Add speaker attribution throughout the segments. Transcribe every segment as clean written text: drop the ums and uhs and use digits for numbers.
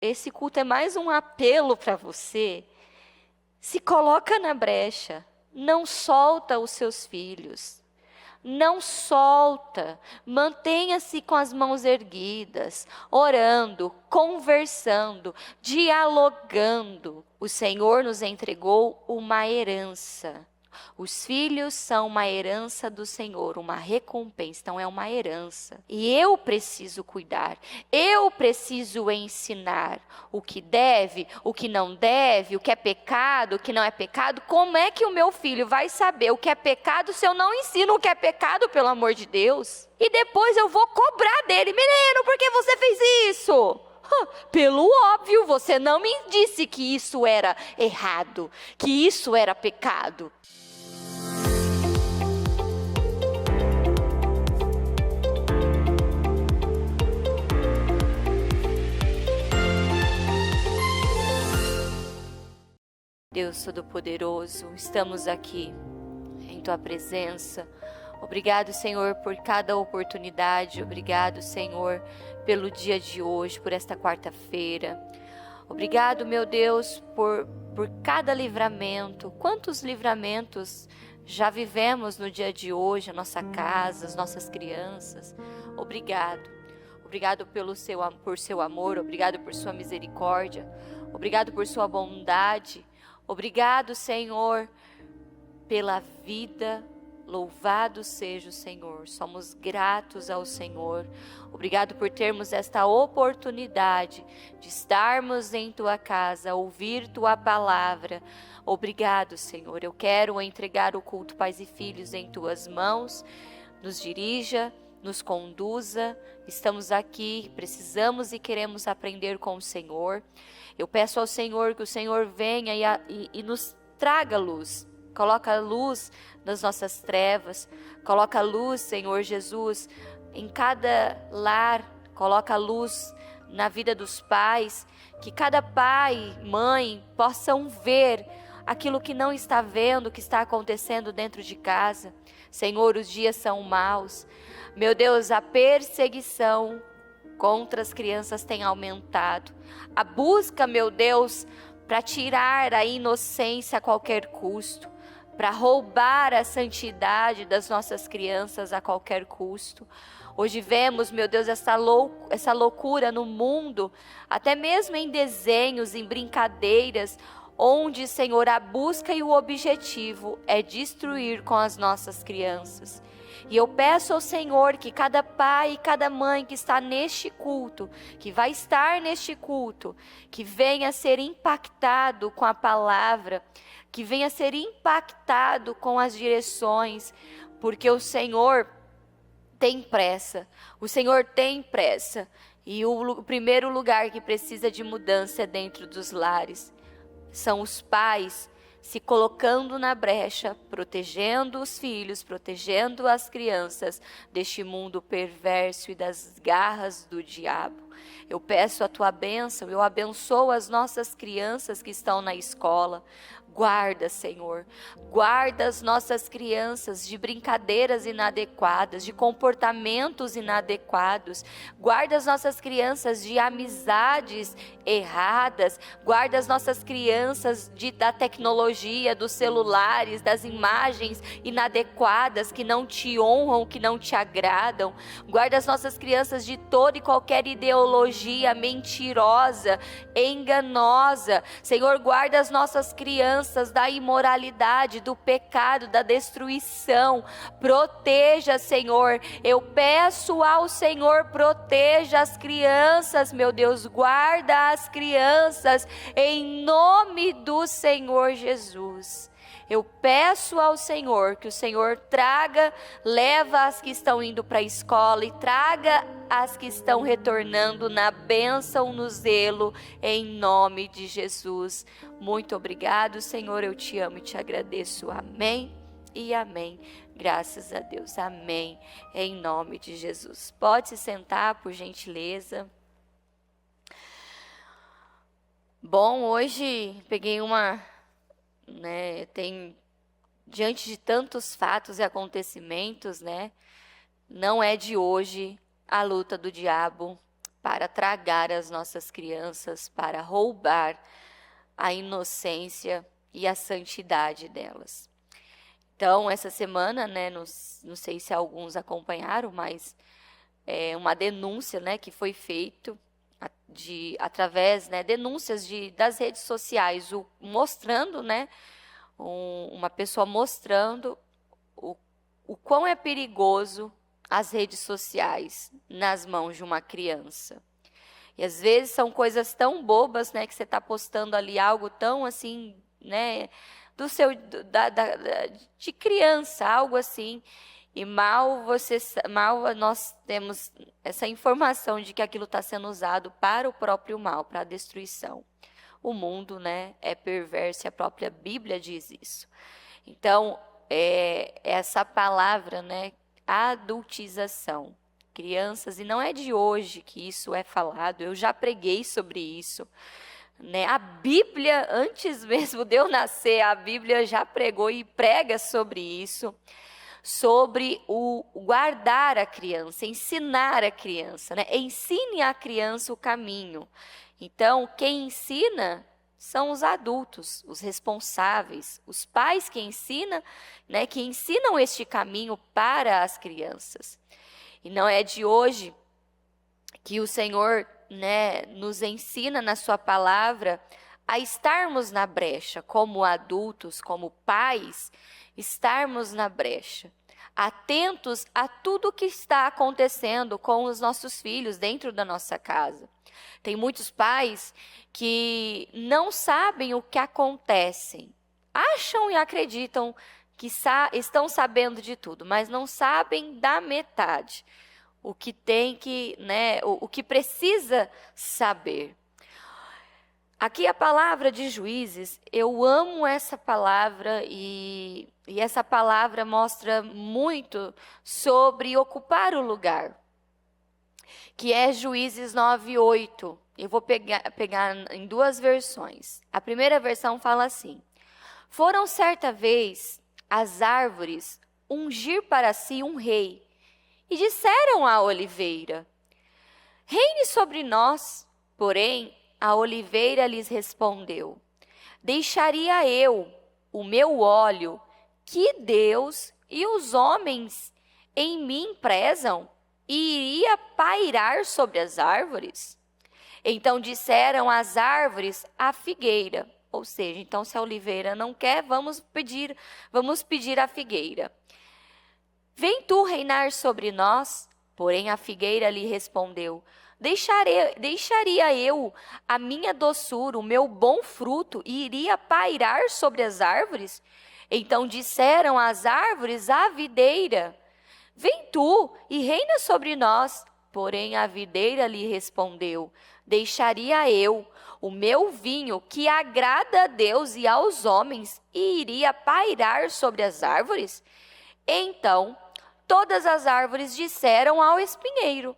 Speaker 1: esse culto é mais um apelo para você. Se coloca na brecha, não solta os seus filhos. Não solta, mantenha-se com as mãos erguidas, orando, conversando, dialogando. O Senhor nos entregou uma herança. Os filhos são uma herança do Senhor, uma recompensa, então é uma herança. E eu preciso cuidar, eu preciso ensinar o que deve, o que não deve, o que é pecado, o que não é pecado. Como é que o meu filho vai saber o que é pecado se eu não ensino o que é pecado, pelo amor de Deus? E depois eu vou cobrar dele: menino, por que você fez isso? Pelo óbvio, você não me disse que isso era errado, que isso era pecado. Deus Todo-Poderoso, estamos aqui em Tua presença. Obrigado, Senhor, por cada oportunidade. Obrigado, Senhor, pelo dia de hoje, por esta quarta-feira. Obrigado, meu Deus, por cada livramento. Quantos livramentos já vivemos no dia de hoje, a nossa casa, as nossas crianças. Obrigado. Obrigado por seu amor, obrigado por sua misericórdia, obrigado por sua bondade. Obrigado, Senhor, pela vida. Louvado seja o Senhor. Somos gratos ao Senhor. Obrigado por termos esta oportunidade de estarmos em Tua casa, ouvir Tua palavra. Obrigado, Senhor. Eu quero entregar o culto Pais e Filhos em Tuas mãos. Nos dirija, nos conduza. Estamos aqui, precisamos e queremos aprender com o Senhor. Eu peço ao Senhor que o Senhor venha e nos traga luz. Coloca luz nas nossas trevas. Coloca luz, Senhor Jesus, em cada lar. Coloca luz na vida dos pais. Que cada pai, mãe, possam ver aquilo que não está vendo, que está acontecendo dentro de casa. Senhor, os dias são maus. Meu Deus, a perseguição contra as crianças tem aumentado. A busca, meu Deus, para tirar a inocência a qualquer custo, para roubar a santidade das nossas crianças a qualquer custo. Hoje vemos, meu Deus, essa loucura no mundo, até mesmo em desenhos, em brincadeiras, onde, Senhor, a busca e o objetivo é destruir com as nossas crianças. E eu peço ao Senhor que cada pai e cada mãe que está neste culto, que vai estar neste culto, que venha ser impactado com a palavra, que venha ser impactado com as direções, porque o Senhor tem pressa, o Senhor tem pressa. E o primeiro lugar que precisa de mudança é dentro dos lares. São os pais se colocando na brecha, protegendo os filhos, protegendo as crianças deste mundo perverso e das garras do diabo. Eu peço a tua bênção, eu abençoo as nossas crianças que estão na escola. Guarda, Senhor, guarda as nossas crianças de brincadeiras inadequadas, de comportamentos inadequados. Guarda as nossas crianças de amizades erradas. Guarda as nossas crianças da tecnologia, dos celulares, das imagens inadequadas que não te honram, que não te agradam. Guarda as nossas crianças de toda e qualquer ideologia mentirosa, enganosa. Senhor, guarda as nossas crianças da imoralidade, do pecado, da destruição. Proteja, Senhor. Eu peço ao Senhor, proteja as crianças, meu Deus. Guarda as crianças em nome do Senhor Jesus. Eu peço ao Senhor que o Senhor leva as que estão indo para a escola e traga as que estão retornando na bênção, no zelo, em nome de Jesus. Muito obrigado, Senhor, eu te amo e te agradeço. Amém e amém. Graças a Deus, amém, em nome de Jesus. Pode se sentar, por gentileza. Bom, hoje peguei tem diante de tantos fatos e acontecimentos, não é de hoje a luta do diabo para tragar as nossas crianças, para roubar a inocência e a santidade delas. Então, essa semana, né, não sei se alguns acompanharam, mas é uma denúncia, né, que foi feito através, né, denúncias das redes sociais, mostrando, né, uma pessoa mostrando o quão é perigoso as redes sociais nas mãos de uma criança. E às vezes são coisas tão bobas, né, que você está postando ali algo tão assim, né, de criança, algo assim, e mal nós temos essa informação de que aquilo está sendo usado para o próprio mal, para a destruição. O mundo, né, é perverso, e a própria Bíblia diz isso. Então, essa palavra, né, adultização, crianças, e não é de hoje que isso é falado, eu já preguei sobre isso, né? A Bíblia, antes mesmo de eu nascer, a Bíblia já pregou e prega sobre isso, sobre o guardar a criança, ensinar a criança, né? Ensine a criança o caminho. Então, quem ensina são os adultos, os responsáveis, os pais que ensinam, né? Que ensinam este caminho para as crianças. E não é de hoje que o Senhor, né, nos ensina na sua palavra a estarmos na brecha, como adultos, como pais, estarmos na brecha, atentos a tudo que está acontecendo com os nossos filhos dentro da nossa casa. Tem muitos pais que não sabem o que acontece, acham e acreditam que estão sabendo de tudo, mas não sabem da metade. O que tem que, né, o que precisa saber. Aqui a palavra de Juízes, eu amo essa palavra e essa palavra mostra muito sobre ocupar o lugar, que é Juízes 9:8. Eu vou pegar em duas versões. A primeira versão fala assim: foram certa vez as árvores ungir para si um rei, e disseram à oliveira: reine sobre nós. Porém, a oliveira lhes respondeu: deixaria eu o meu óleo, que Deus e os homens em mim prezam, e iria pairar sobre as árvores? Então disseram as árvores à figueira, ou seja, então se a oliveira não quer, vamos pedir à figueira: vem tu reinar sobre nós? Porém a figueira lhe respondeu: deixaria eu a minha doçura, o meu bom fruto, e iria pairar sobre as árvores? Então disseram as árvores à videira: vem tu e reina sobre nós. Porém a videira lhe respondeu: deixaria eu o meu vinho, que agrada a Deus e aos homens, e iria pairar sobre as árvores? Então todas as árvores disseram ao espinheiro: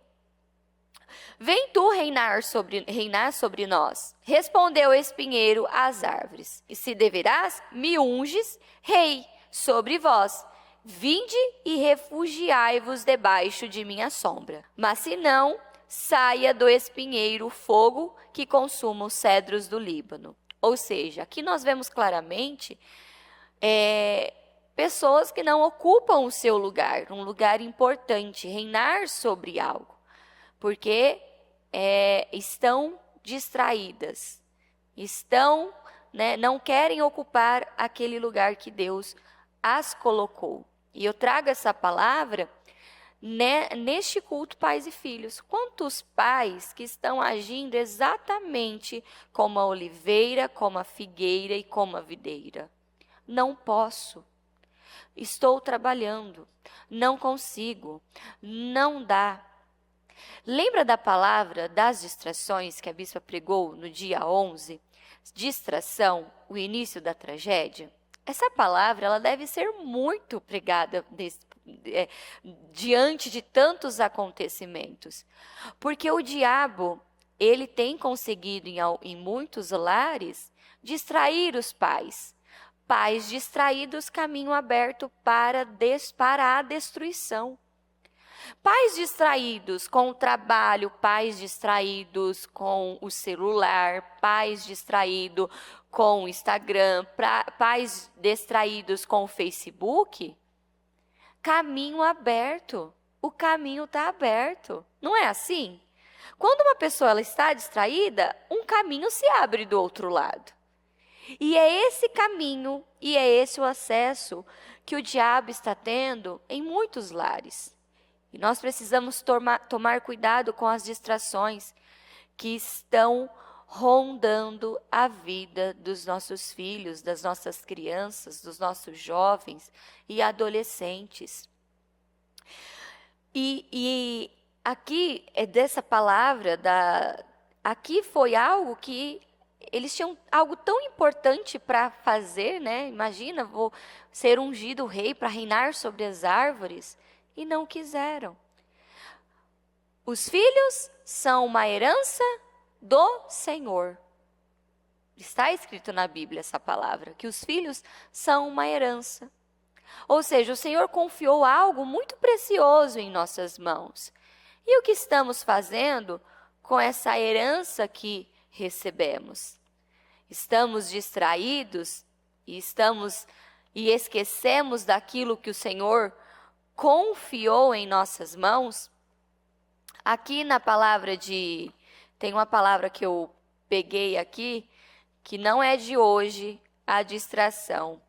Speaker 1: vem tu reinar sobre nós. Respondeu o espinheiro às árvores: e se deverás, me unges rei sobre vós. Vinde e refugiai-vos debaixo de minha sombra. Mas se não, saia do espinheiro fogo que consuma os cedros do Líbano. Ou seja, aqui nós vemos claramente pessoas que não ocupam o seu lugar, um lugar importante, reinar sobre algo, porque estão distraídas, não querem ocupar aquele lugar que Deus as colocou. E eu trago essa palavra neste culto pais e filhos. Quantos pais que estão agindo exatamente como a oliveira, como a figueira e como a videira? Não posso. Estou trabalhando, não consigo, não dá. Lembra da palavra das distrações que a bispa pregou no dia 11? Distração, o início da tragédia? Essa palavra ela deve ser muito pregada diante de tantos acontecimentos. Porque o diabo, ele tem conseguido em muitos lares distrair os pais. Pais distraídos, caminho aberto para a destruição. Pais distraídos com o trabalho, pais distraídos com o celular, pais distraídos com o Instagram, pais distraídos com o Facebook, caminho aberto. O caminho está aberto. Não é assim? Quando uma pessoa ela está distraída, um caminho se abre do outro lado. E é esse caminho e é esse o acesso que o diabo está tendo em muitos lares. E nós precisamos tomar cuidado com as distrações que estão rondando a vida dos nossos filhos, das nossas crianças, dos nossos jovens e adolescentes. E aqui, dessa palavra, aqui foi algo que eles tinham algo tão importante para fazer, né? Imagina, vou ser ungido rei para reinar sobre as árvores, e não quiseram. Os filhos são uma herança do Senhor. Está escrito na Bíblia essa palavra, que os filhos são uma herança. Ou seja, o Senhor confiou algo muito precioso em nossas mãos. E o que estamos fazendo com essa herança que recebemos? Estamos distraídos e esquecemos daquilo que o Senhor confiou em nossas mãos? Aqui na palavra tem uma palavra que eu peguei aqui, que não é de hoje, a distração.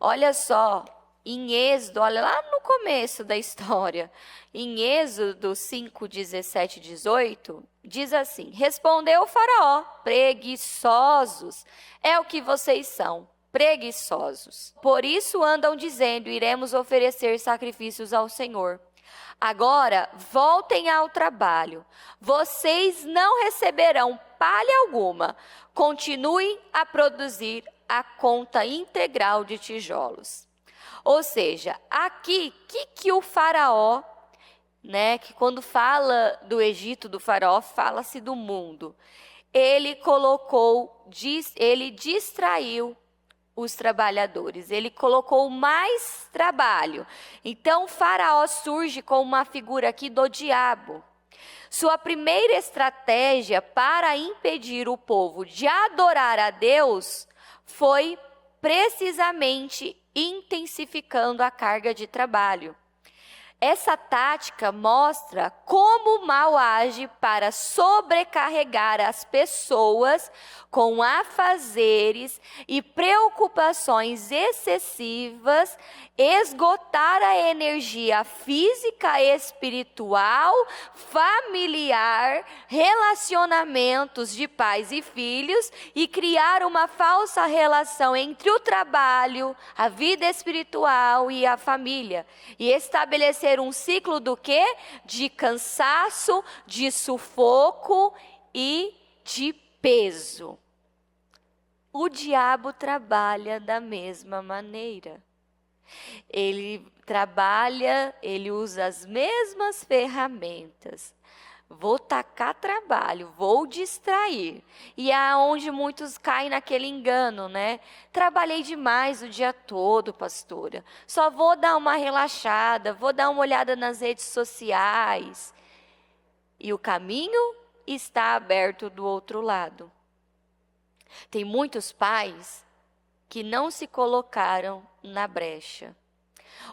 Speaker 1: Olha só, em Êxodo, olha lá no começo da história, em Êxodo 5, 17 e 18, diz assim: respondeu o faraó, preguiçosos é o que vocês são, preguiçosos. Por isso andam dizendo, iremos oferecer sacrifícios ao Senhor. Agora, voltem ao trabalho. Vocês não receberão palha alguma. Continuem a produzir a conta integral de tijolos. Ou seja, aqui, que o faraó, né, que quando fala do Egito, do faraó, fala-se do mundo. Ele distraiu os trabalhadores, ele colocou mais trabalho. Então, o faraó surge como uma figura aqui do diabo. Sua primeira estratégia para impedir o povo de adorar a Deus foi precisamente intensificando a carga de trabalho. Essa tática mostra como o mal age para sobrecarregar as pessoas com afazeres e preocupações excessivas, esgotar a energia física, espiritual, familiar, relacionamentos de pais e filhos e criar uma falsa relação entre o trabalho, a vida espiritual e a família. E estabelecer um ciclo do quê? De cansaço, de sufoco e de peso. O diabo trabalha da mesma maneira. Ele trabalha, ele usa as mesmas ferramentas. Vou tacar trabalho, vou distrair. E é onde muitos caem naquele engano, né? Trabalhei demais o dia todo, pastora. Só vou dar uma relaxada, vou dar uma olhada nas redes sociais. E o caminho está aberto do outro lado. Tem muitos pais que não se colocaram na brecha.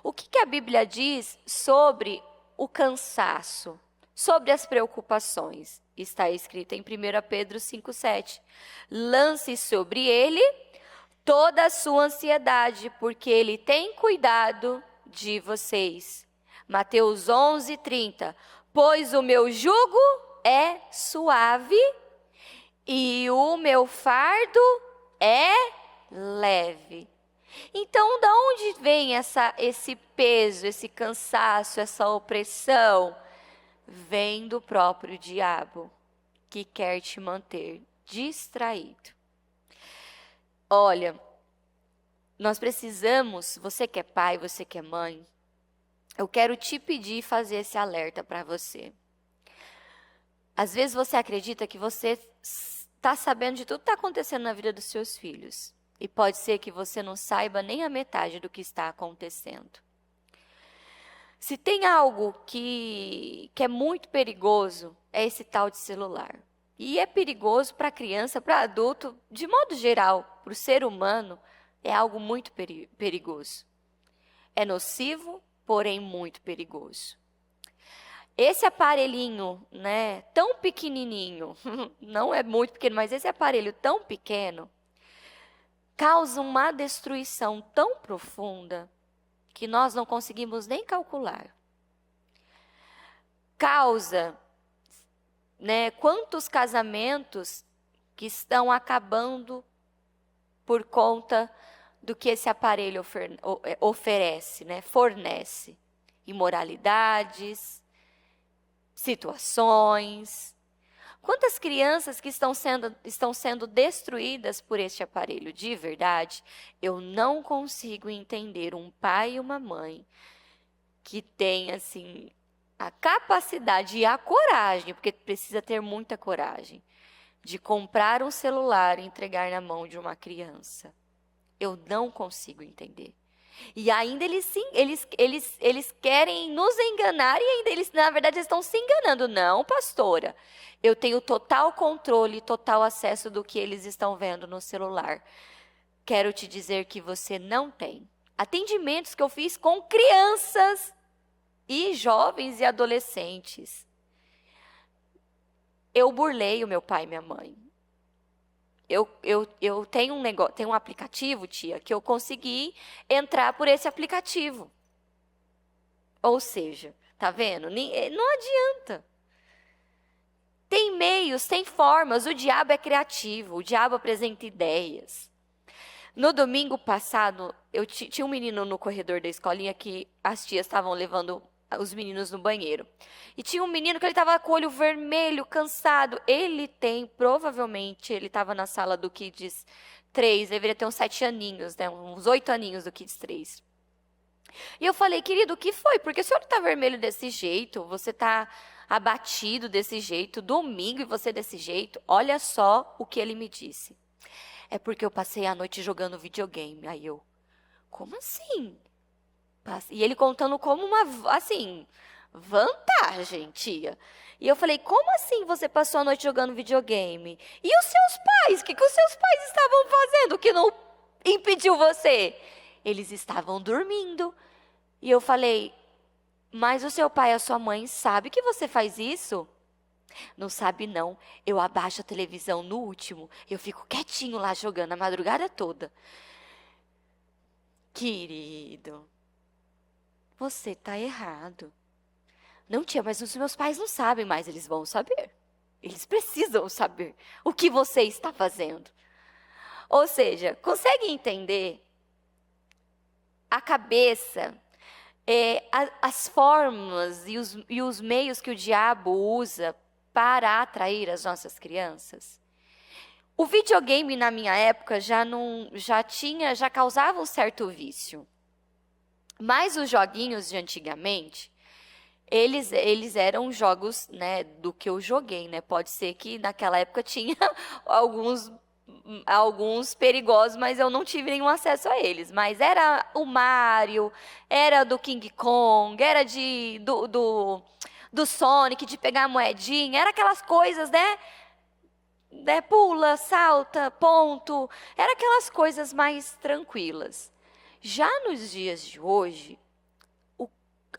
Speaker 1: O que a Bíblia diz sobre o cansaço? Sobre as preocupações, está escrito em 1 Pedro 5,7. Lance sobre ele toda a sua ansiedade, porque ele tem cuidado de vocês. Mateus 11:30. Pois o meu jugo é suave e o meu fardo é leve. Então, da onde vem esse peso, esse cansaço, essa opressão? Vem do próprio diabo, que quer te manter distraído. Olha, nós precisamos, você que é pai, você que é mãe, eu quero te pedir e fazer esse alerta para você. Às vezes você acredita que você está sabendo de tudo que está acontecendo na vida dos seus filhos. E pode ser que você não saiba nem a metade do que está acontecendo. Se tem algo que é muito perigoso, é esse tal de celular. E é perigoso para criança, para adulto, de modo geral, para o ser humano, é algo muito perigoso. É nocivo, porém muito perigoso. Esse aparelhinho, né, tão pequenininho, não é muito pequeno, mas esse aparelho tão pequeno, causa uma destruição tão profunda que nós não conseguimos nem calcular. Causa, né, quantos casamentos que estão acabando por conta do que esse aparelho oferece, né, fornece. Imoralidades, situações. Quantas crianças que estão sendo destruídas por este aparelho? De verdade, eu não consigo entender um pai e uma mãe que tem, assim, a capacidade e a coragem, porque precisa ter muita coragem, de comprar um celular e entregar na mão de uma criança. Eu não consigo entender. E ainda eles querem nos enganar e ainda eles, na verdade, estão se enganando. Não, pastora, eu tenho total controle, total acesso do que eles estão vendo no celular. Quero te dizer que você não tem. Atendimentos que eu fiz com crianças e jovens e adolescentes. Eu burlei o meu pai e minha mãe. Eu tenho tenho um aplicativo, tia, que eu consegui entrar por esse aplicativo. Ou seja, tá vendo? Não adianta. Tem meios, tem formas, o diabo é criativo, o diabo apresenta ideias. No domingo passado, eu tinha um menino no corredor da escolinha que as tias estavam levando os meninos no banheiro. E tinha um menino que ele estava com o olho vermelho, cansado. Provavelmente, ele estava na sala do Kids 3, deveria ter uns 7 aninhos, né? Uns 8 aninhos do Kids 3. E eu falei, querido, o que foi? Porque o senhor está vermelho desse jeito, você está abatido desse jeito, domingo e você desse jeito. Olha só o que ele me disse. É porque eu passei a noite jogando videogame. Aí eu, como assim? E ele contando como uma, assim, vantagem, tia. E eu falei, como assim você passou a noite jogando videogame? E os seus pais? O que os seus pais estavam fazendo que não impediu você? Eles estavam dormindo. E eu falei, mas o seu pai e a sua mãe sabem que você faz isso? Não sabe não, eu abaixo a televisão no último, eu fico quietinho lá jogando a madrugada toda. Querido, você tá errado. Não, tia, mas os meus pais não sabem, mas eles vão saber. Eles precisam saber o que você está fazendo. Ou seja, consegue entender a cabeça, as formas e os meios que o diabo usa para atrair as nossas crianças? O videogame na minha época já causava um certo vício. Mas os joguinhos de antigamente, eles eram jogos, né, do que eu joguei, né? Pode ser que naquela época tinha alguns perigosos, mas eu não tive nenhum acesso a eles. Mas era o Mario, era do King Kong, era do Sonic, de pegar a moedinha, era aquelas coisas, né? Pula, salta, ponto. Era aquelas coisas mais tranquilas. Já nos dias de hoje,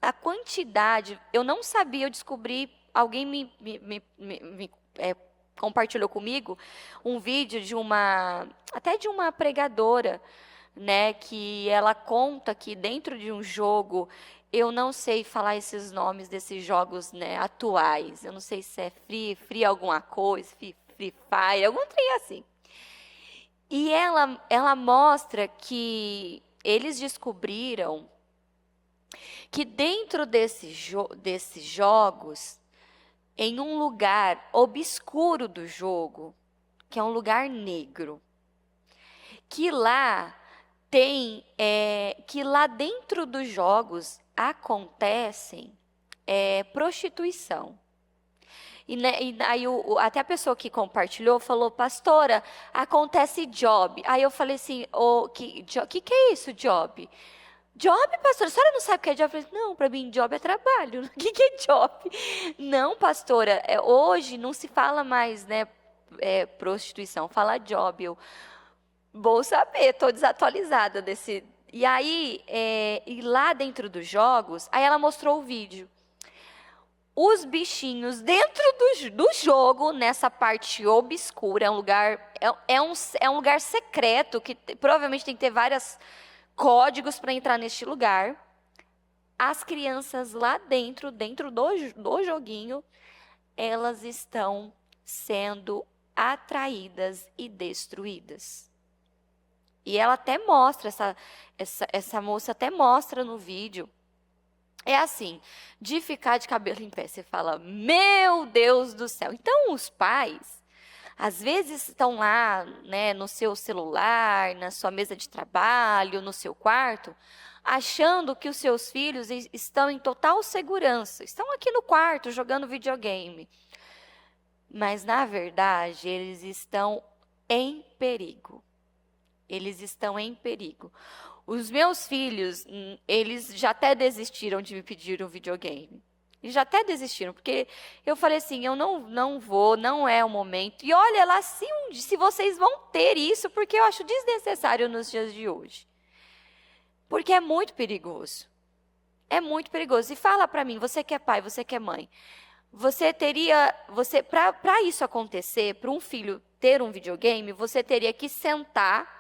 Speaker 1: a quantidade, eu não sabia, eu descobri, alguém me compartilhou comigo um vídeo até de uma pregadora, né, que ela conta que dentro de um jogo, eu não sei falar esses nomes desses jogos, né, atuais, eu não sei se é Free alguma coisa, Free Fire, algum trem assim. E ela mostra que eles descobriram que dentro desses jogos, em um lugar obscuro do jogo, que é um lugar negro, que lá dentro dos jogos acontecem prostituição. E aí até a pessoa que compartilhou falou, pastora, acontece job. Aí eu falei assim, que é isso, job? Job, pastora, a senhora não sabe o que é job? Eu falei, não, para mim job é trabalho. O que é job? Não, pastora, hoje não se fala mais, né, prostituição, fala job. Eu vou saber, estou desatualizada desse. E aí, e lá dentro dos jogos, aí ela mostrou o vídeo. Os bichinhos dentro do jogo, nessa parte obscura, é um lugar, é um lugar secreto, que provavelmente tem que ter vários códigos para entrar neste lugar. As crianças lá dentro do joguinho, elas estão sendo atraídas e destruídas. E ela até mostra, essa moça até mostra no vídeo. É assim, de ficar de cabelo em pé, você fala, meu Deus do céu. Então, os pais, às vezes estão lá, né, no seu celular, na sua mesa de trabalho, no seu quarto, achando que os seus filhos estão em total segurança. Estão aqui no quarto jogando videogame. Mas, na verdade, eles estão em perigo. Eles estão em perigo. Os meus filhos, eles já até desistiram de me pedir um videogame. Eles já até desistiram, porque eu falei assim, eu não vou, não é o momento. E olha lá se vocês vão ter isso, porque eu acho desnecessário nos dias de hoje. Porque é muito perigoso. É muito perigoso. E fala para mim, você que é pai, você que é mãe, para isso acontecer, para um filho ter um videogame, você teria que sentar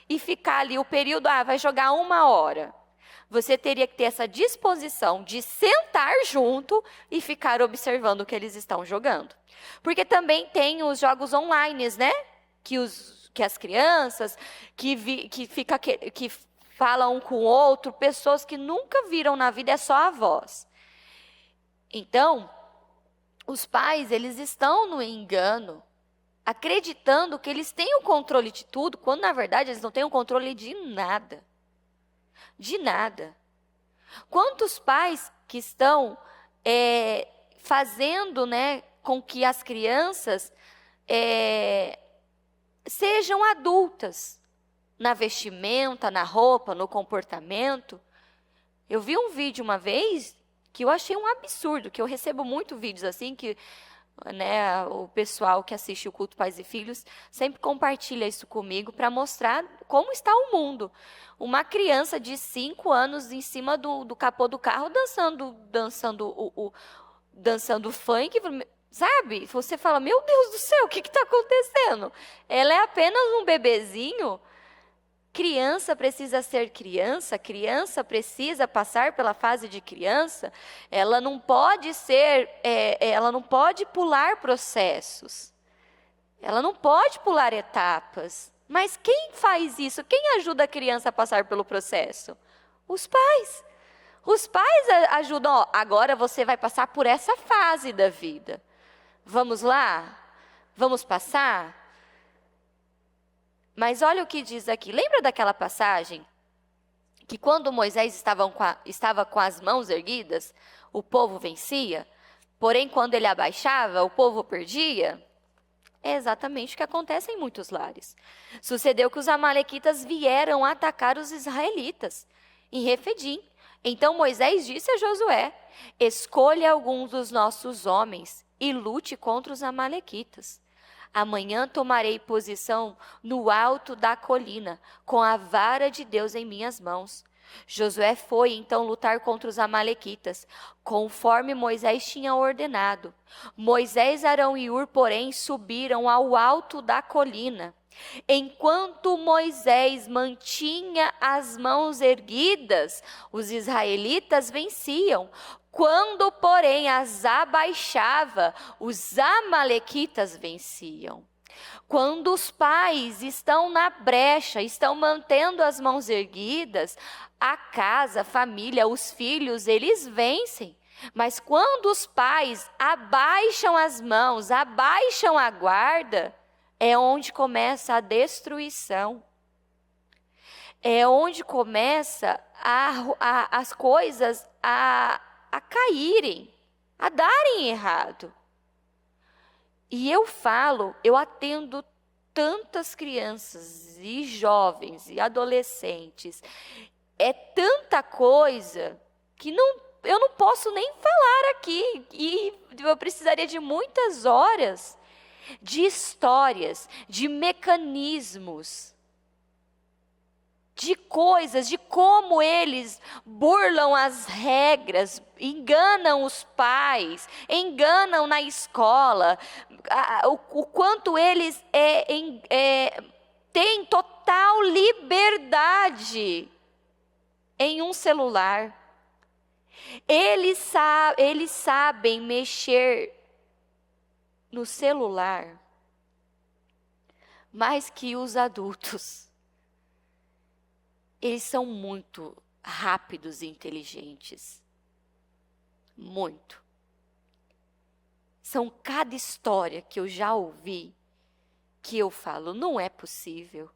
Speaker 1: e ficar ali o período, vai jogar 1 hora. Você teria que ter essa disposição de sentar junto e ficar observando o que eles estão jogando. Porque também tem os jogos online, né? Que as crianças, que falam um com o outro, pessoas que nunca viram na vida, é só a voz. Então, os pais, eles estão no engano, acreditando que eles têm o controle de tudo, quando na verdade eles não têm o controle de nada. De nada. Quantos pais que estão fazendo, né, com que as crianças sejam adultas na vestimenta, na roupa, no comportamento? Eu vi um vídeo uma vez que eu achei um absurdo, que eu recebo muito vídeos assim, que, né, o pessoal que assiste o Culto Pais e Filhos sempre compartilha isso comigo para mostrar como está o mundo. Uma criança de 5 anos em cima do capô do carro dançando funk, sabe? Você fala, meu Deus do céu, o que está acontecendo? Ela é apenas um bebezinho. Criança precisa ser criança, criança precisa passar pela fase de criança, ela não pode ela não pode pular processos, ela não pode pular etapas. Mas quem faz isso? Quem ajuda a criança a passar pelo processo? Os pais. Os pais ajudam, agora você vai passar por essa fase da vida. Vamos lá? Vamos passar? Mas olha o que diz aqui. Lembra daquela passagem que quando Moisés estava com as mãos erguidas, o povo vencia? Porém, quando ele abaixava, o povo perdia? É exatamente o que acontece em muitos lares. Sucedeu que os amalequitas vieram atacar os israelitas em Refidim. Então Moisés disse a Josué, escolha alguns dos nossos homens e lute contra os amalequitas. Amanhã tomarei posição no alto da colina, com a vara de Deus em minhas mãos. Josué foi então lutar contra os amalequitas, conforme Moisés tinha ordenado. Moisés, Arão e Hur, porém, subiram ao alto da colina. Enquanto Moisés mantinha as mãos erguidas, os israelitas venciam. Quando, porém, as abaixava, os amalequitas venciam. Quando os pais estão na brecha, estão mantendo as mãos erguidas, a casa, a família, os filhos, eles vencem. Mas quando os pais abaixam as mãos, abaixam a guarda, é onde começa a destruição. É onde começa as coisas a caírem, a darem errado. E eu atendo tantas crianças e jovens e adolescentes, é tanta coisa que eu não posso nem falar aqui, e eu precisaria de muitas horas de histórias, de mecanismos, de coisas, de como eles burlam as regras, enganam os pais, enganam na escola, o quanto eles têm total liberdade em um celular. Eles sabem mexer no celular mais que os adultos. Eles são muito rápidos e inteligentes. Muito. São cada história que eu já ouvi que eu falo, não é possível.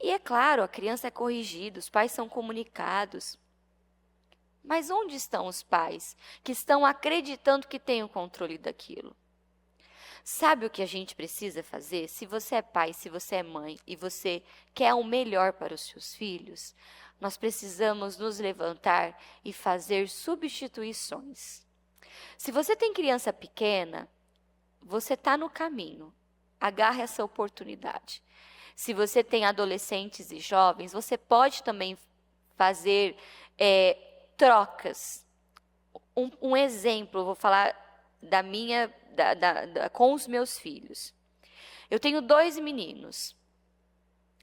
Speaker 1: E é claro, a criança é corrigida, os pais são comunicados. Mas onde estão os pais que estão acreditando que têm o controle daquilo? Sabe o que a gente precisa fazer? Se você é pai, se você é mãe e você quer o melhor para os seus filhos, nós precisamos nos levantar e fazer substituições. Se você tem criança pequena, você está no caminho. Agarre essa oportunidade. Se você tem adolescentes e jovens, você pode também fazer trocas. Um exemplo, eu vou falar da minha, com os meus filhos. Eu tenho 2 meninos,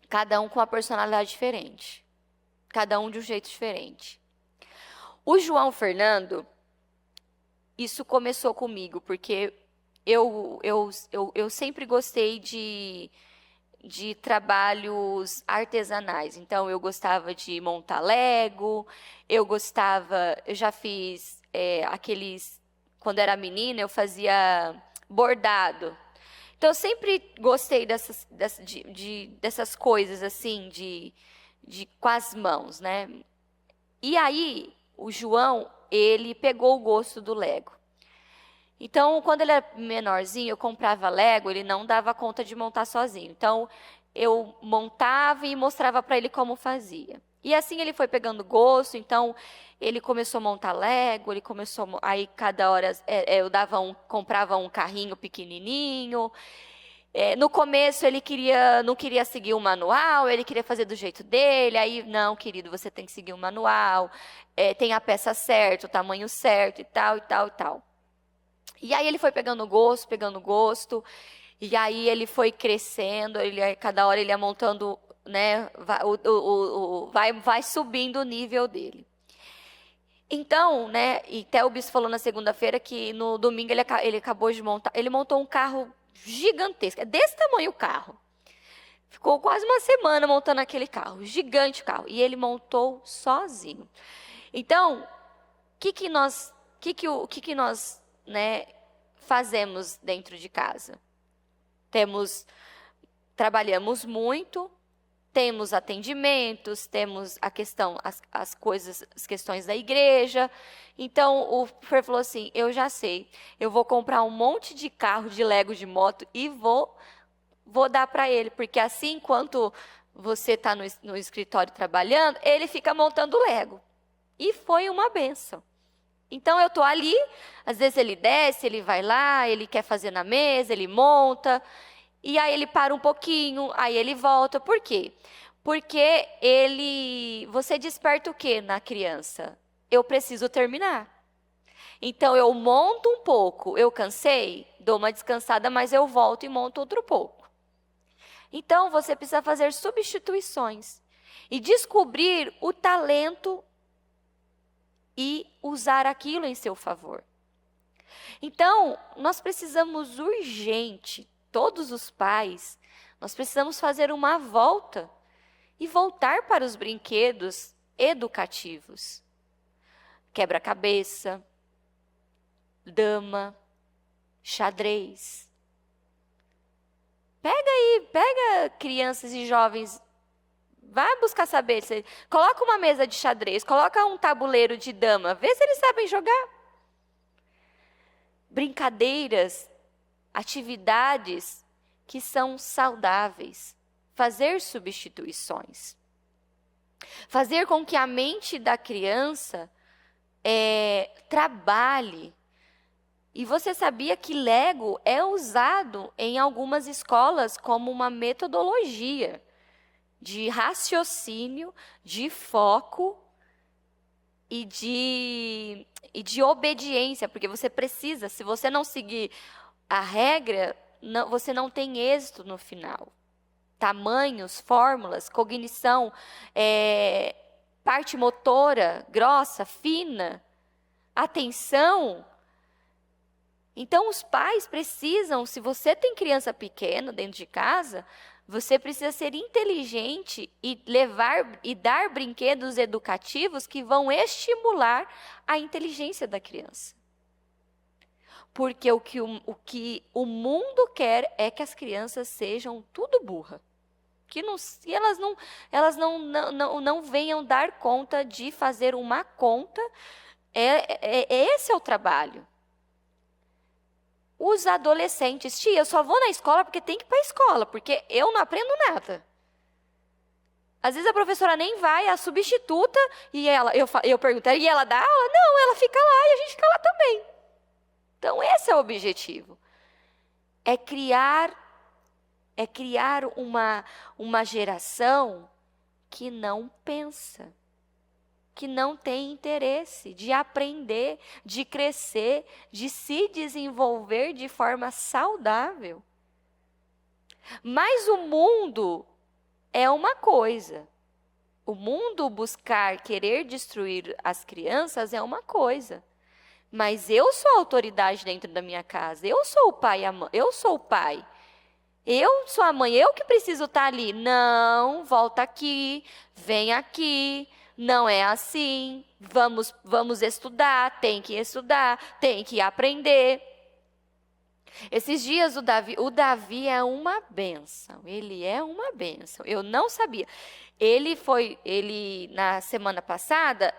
Speaker 1: cada um com uma personalidade diferente, cada um de um jeito diferente. O João Fernando, isso começou comigo, porque eu sempre gostei de trabalhos artesanais. Então, eu gostava de montar Lego, eu já fiz quando era menina, eu fazia bordado. Então, eu sempre gostei dessas coisas, assim, com as mãos, né? E aí, o João, ele pegou o gosto do Lego. Então, quando ele era menorzinho, eu comprava Lego, ele não dava conta de montar sozinho. Então, eu montava e mostrava para ele como fazia. E assim ele foi pegando gosto, então ele começou a montar Lego, aí cada hora eu comprava um carrinho pequenininho. No começo ele não queria seguir o manual, ele queria fazer do jeito dele. Aí, não, querido, você tem que seguir o manual, tem a peça certa, o tamanho certo e tal, e tal, e tal. E aí ele foi pegando gosto, e aí ele foi crescendo, cada hora ele ia montando, né, vai subindo o nível dele. Então, né, e até o bispo falou na segunda-feira que no domingo ele acabou de montar, ele montou um carro gigantesco, é desse tamanho o carro. Ficou quase uma semana montando aquele carro, gigante o carro, e ele montou sozinho. Então, o que nós, né, fazemos dentro de casa? Trabalhamos muito, temos atendimentos, temos as questões da igreja. Então, o Fer falou assim, eu já sei, eu vou comprar um monte de carro de Lego de moto e vou dar para ele, porque assim, enquanto você está no escritório trabalhando, ele fica montando Lego. E foi uma bênção. Então, eu estou ali, às vezes ele desce, ele vai lá, ele quer fazer na mesa, ele monta, e aí ele para um pouquinho, aí ele volta. Por quê? Porque você desperta o quê na criança? Eu preciso terminar. Então, eu monto um pouco, eu cansei, dou uma descansada, mas eu volto e monto outro pouco. Então, você precisa fazer substituições e descobrir o talento e usar aquilo em seu favor. Então, nós precisamos urgente, todos os pais, nós precisamos fazer uma volta e voltar para os brinquedos educativos. Quebra-cabeça, dama, xadrez. Pega crianças e jovens, vai buscar saber. Coloca uma mesa de xadrez, coloca um tabuleiro de dama, vê se eles sabem jogar. Brincadeiras, atividades que são saudáveis. Fazer substituições. Fazer com que a mente da criança trabalhe. E você sabia que Lego é usado em algumas escolas como uma metodologia de raciocínio, de foco e de obediência, porque você precisa, se você não seguir a regra, você não tem êxito no final. Tamanhos, fórmulas, cognição, parte motora, grossa, fina, atenção. Então, os pais precisam, se você tem criança pequena dentro de casa, você precisa ser inteligente e dar brinquedos educativos que vão estimular a inteligência da criança. Porque o que o mundo quer é que as crianças sejam tudo burra. Que elas não venham dar conta de fazer uma conta. Esse é o trabalho. Os adolescentes, tia, eu só vou na escola porque tem que ir para a escola, porque eu não aprendo nada. Às vezes a professora nem vai, a substituta, e eu pergunto, e ela dá aula? Não, ela fica lá e a gente fica lá também. Então, esse é o objetivo. É criar uma geração que não pensa, que não tem interesse de aprender, de crescer, de se desenvolver de forma saudável. Mas o mundo é uma coisa. O mundo querer destruir as crianças é uma coisa. Mas eu sou a autoridade dentro da minha casa. Eu sou o pai, eu sou o pai. Eu sou a mãe, eu que preciso estar ali. Não, volta aqui, vem aqui. Não é assim, vamos estudar, tem que aprender. Esses dias o Davi é uma bênção, ele é uma bênção. Eu não sabia. Na semana passada,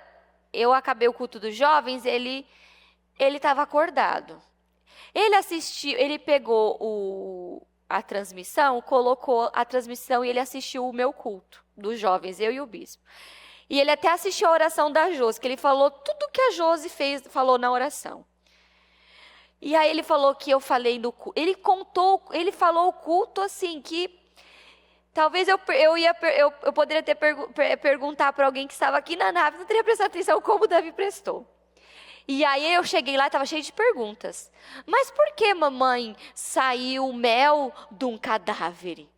Speaker 1: eu acabei o culto dos jovens, ele estava acordado. Ele pegou a transmissão, colocou a transmissão e ele assistiu o meu culto dos jovens, eu e o bispo. E ele até assistiu a oração da Josi, que ele falou tudo que a Josi falou na oração. E aí ele falou que eu falei no culto. Ele falou o culto assim, que talvez eu poderia ter perguntar para alguém que estava aqui na nave, não teria prestado atenção como o Davi prestou. E aí eu cheguei lá e estava cheio de perguntas. Mas por que, mamãe, saiu mel de um cadáver?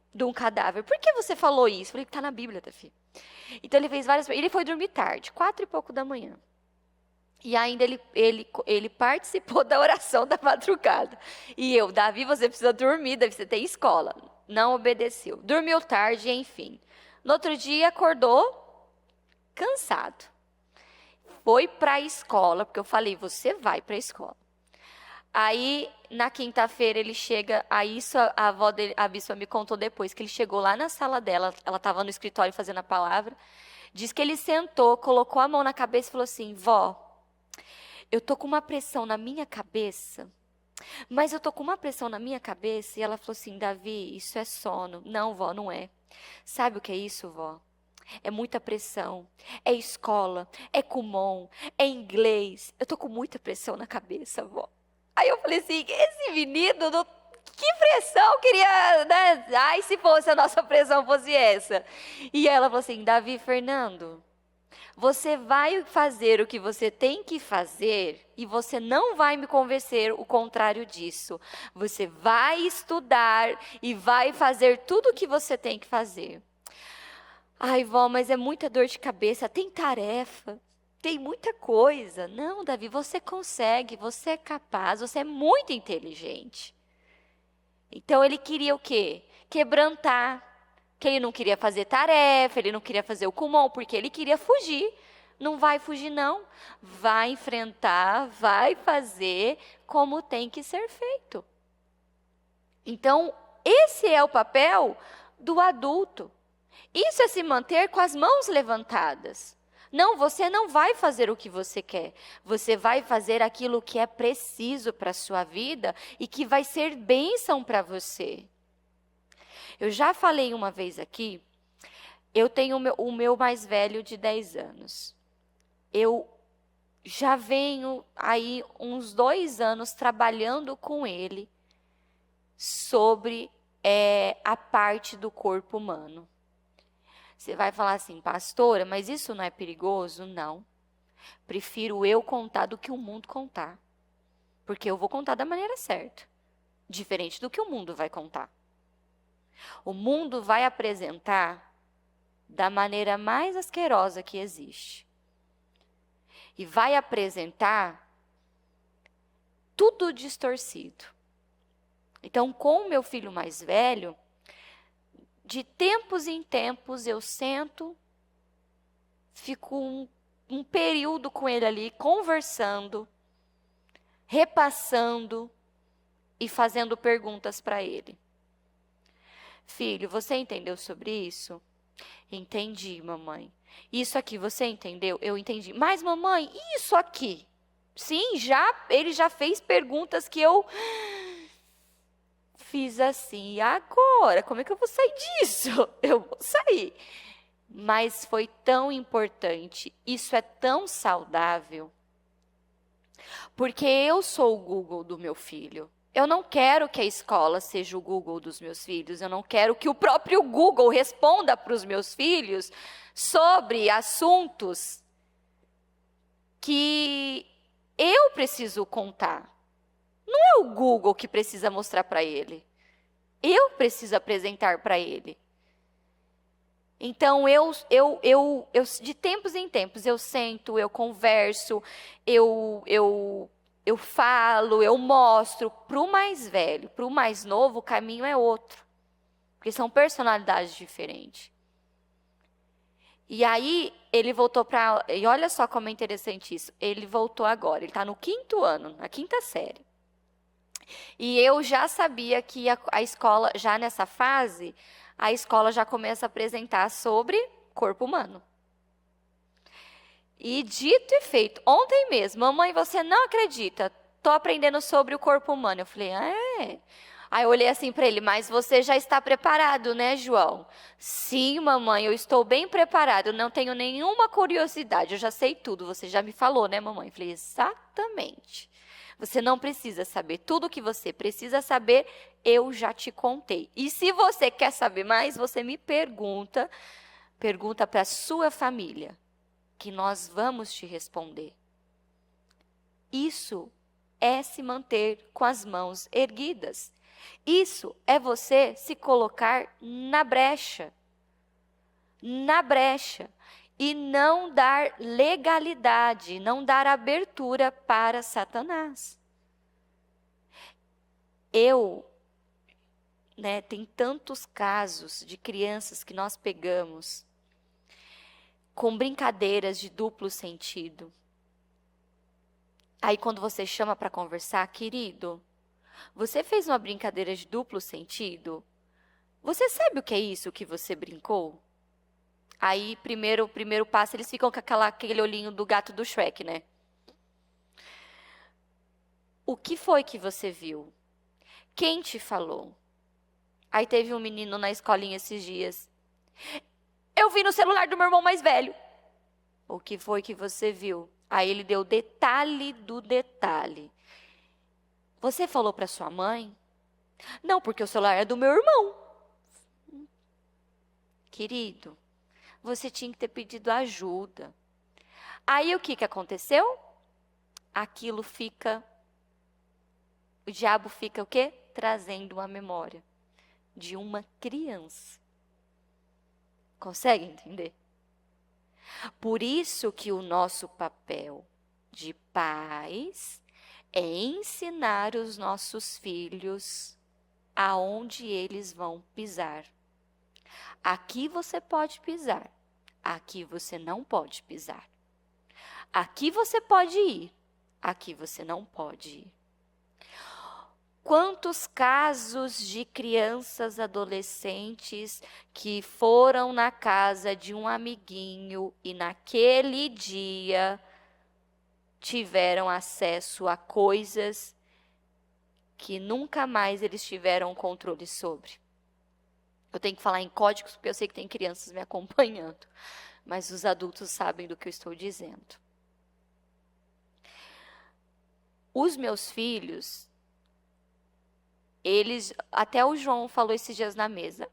Speaker 1: Por que você falou isso? Eu falei, está na Bíblia, Davi. Então ele fez várias. Ele foi dormir tarde, 4:00 da manhã. E ainda ele participou da oração da madrugada. E eu, Davi, você precisa dormir, Davi, você tem escola. Não obedeceu. Dormiu tarde, enfim. No outro dia acordou cansado. Foi para a escola, porque eu falei, você vai para a escola. Aí, na quinta-feira, ele chega, aí isso a avó dele, a bispa me contou depois, que ele chegou lá na sala dela, ela estava no escritório fazendo a palavra, diz que ele sentou, colocou a mão na cabeça e falou assim, vó, eu tô com uma pressão na minha cabeça, mas eu tô com uma pressão na minha cabeça, e ela falou assim, Davi, isso é sono. Não, vó, não é. Sabe o que é isso, vó? É muita pressão, é escola, é Kumon, é inglês, eu tô com muita pressão na cabeça, vó. Aí eu falei assim, esse menino, que pressão, queria, né? Ai, se fosse a nossa pressão fosse essa. E ela falou assim, Davi, Fernando, você vai fazer o que você tem que fazer e você não vai me convencer o contrário disso. Você vai estudar e vai fazer tudo o que você tem que fazer. Ai, vó, mas é muita dor de cabeça, tem tarefa. Tem muita coisa. Não, Davi, você consegue, você é capaz, você é muito inteligente. Então, ele queria o quê? Quebrantar. Que ele não queria fazer tarefa, ele não queria fazer o Kumon, porque ele queria fugir. Não vai fugir, não. Vai enfrentar, vai fazer como tem que ser feito. Então, esse é o papel do adulto. Isso é se manter com as mãos levantadas. Não, você não vai fazer o que você quer. Você vai fazer aquilo que é preciso para a sua vida e que vai ser bênção para você. Eu já falei uma vez aqui, Eu tenho o meu mais velho de 10 anos. Eu já venho aí uns 2 anos trabalhando com ele sobre a parte do corpo humano. Você vai falar assim, pastora, mas isso não é perigoso? Não. Prefiro eu contar do que o mundo contar. Porque eu vou contar da maneira certa. Diferente do que o mundo vai contar. O mundo vai apresentar da maneira mais asquerosa que existe. E vai apresentar tudo distorcido. Então, com o meu filho mais velho, de tempos em tempos eu sento, fico um período com ele ali, conversando, repassando e fazendo perguntas para ele. Filho, você entendeu sobre isso? Entendi, mamãe. Isso aqui, você entendeu? Eu entendi. Mas, mamãe, isso aqui? Sim, ele já fez perguntas que eu fiz assim. E agora? Como é que eu vou sair disso? Eu vou sair. Mas foi tão importante. Isso é tão saudável. Porque eu sou o Google do meu filho. Eu não quero que a escola seja o Google dos meus filhos. Eu não quero que o próprio Google responda para os meus filhos sobre assuntos que eu preciso contar. Não é o Google que precisa mostrar para ele. Eu preciso apresentar para ele. Então, eu, de tempos em tempos, eu sento, eu converso, eu falo, eu mostro para o mais velho. Para o mais novo, o caminho é outro. Porque são personalidades diferentes. E aí, ele voltou para... E olha só como é interessante isso. Ele voltou agora. Ele está no 5º ano, na 5ª série. E eu já sabia que a escola, já nessa fase, a escola já começa a apresentar sobre corpo humano. E dito e feito, ontem mesmo, mamãe, você não acredita, estou aprendendo sobre o corpo humano. Eu falei, é? Aí eu olhei assim para ele, mas você já está preparado, né, João? Sim, mamãe, eu estou bem preparado, não tenho nenhuma curiosidade, eu já sei tudo, você já me falou, né, mamãe? Eu falei, exatamente. Você não precisa saber. Tudo que você precisa saber, eu já te contei. E se você quer saber mais, você me pergunta para a sua família, que nós vamos te responder. Isso é se manter com as mãos erguidas. Isso é você se colocar na brecha. Na brecha. E não dar legalidade, não dar abertura para Satanás. Tem tantos casos de crianças que nós pegamos com brincadeiras de duplo sentido. Aí quando você chama para conversar, querido, você fez uma brincadeira de duplo sentido? Você sabe o que é isso que você brincou? Aí, o primeiro passo, eles ficam com aquele olhinho do gato do Shrek, né? O que foi que você viu? Quem te falou? Aí teve um menino na escolinha esses dias. Eu vi no celular do meu irmão mais velho. O que foi que você viu? Aí ele deu detalhe do detalhe. Você falou para sua mãe? Não, porque o celular é do meu irmão. Querido, você tinha que ter pedido ajuda. Aí o que aconteceu? Aquilo fica... O diabo fica o quê? Trazendo uma memória de uma criança. Consegue entender? Por isso que o nosso papel de pais é ensinar os nossos filhos aonde eles vão pisar. Aqui você pode pisar, aqui você não pode pisar. Aqui você pode ir, aqui você não pode ir. Quantos casos de crianças, adolescentes que foram na casa de um amiguinho e naquele dia tiveram acesso a coisas que nunca mais eles tiveram controle sobre. Eu tenho que falar em códigos porque eu sei que tem crianças me acompanhando, mas os adultos sabem do que eu estou dizendo. Os meus filhos, até o João falou esses dias na mesa.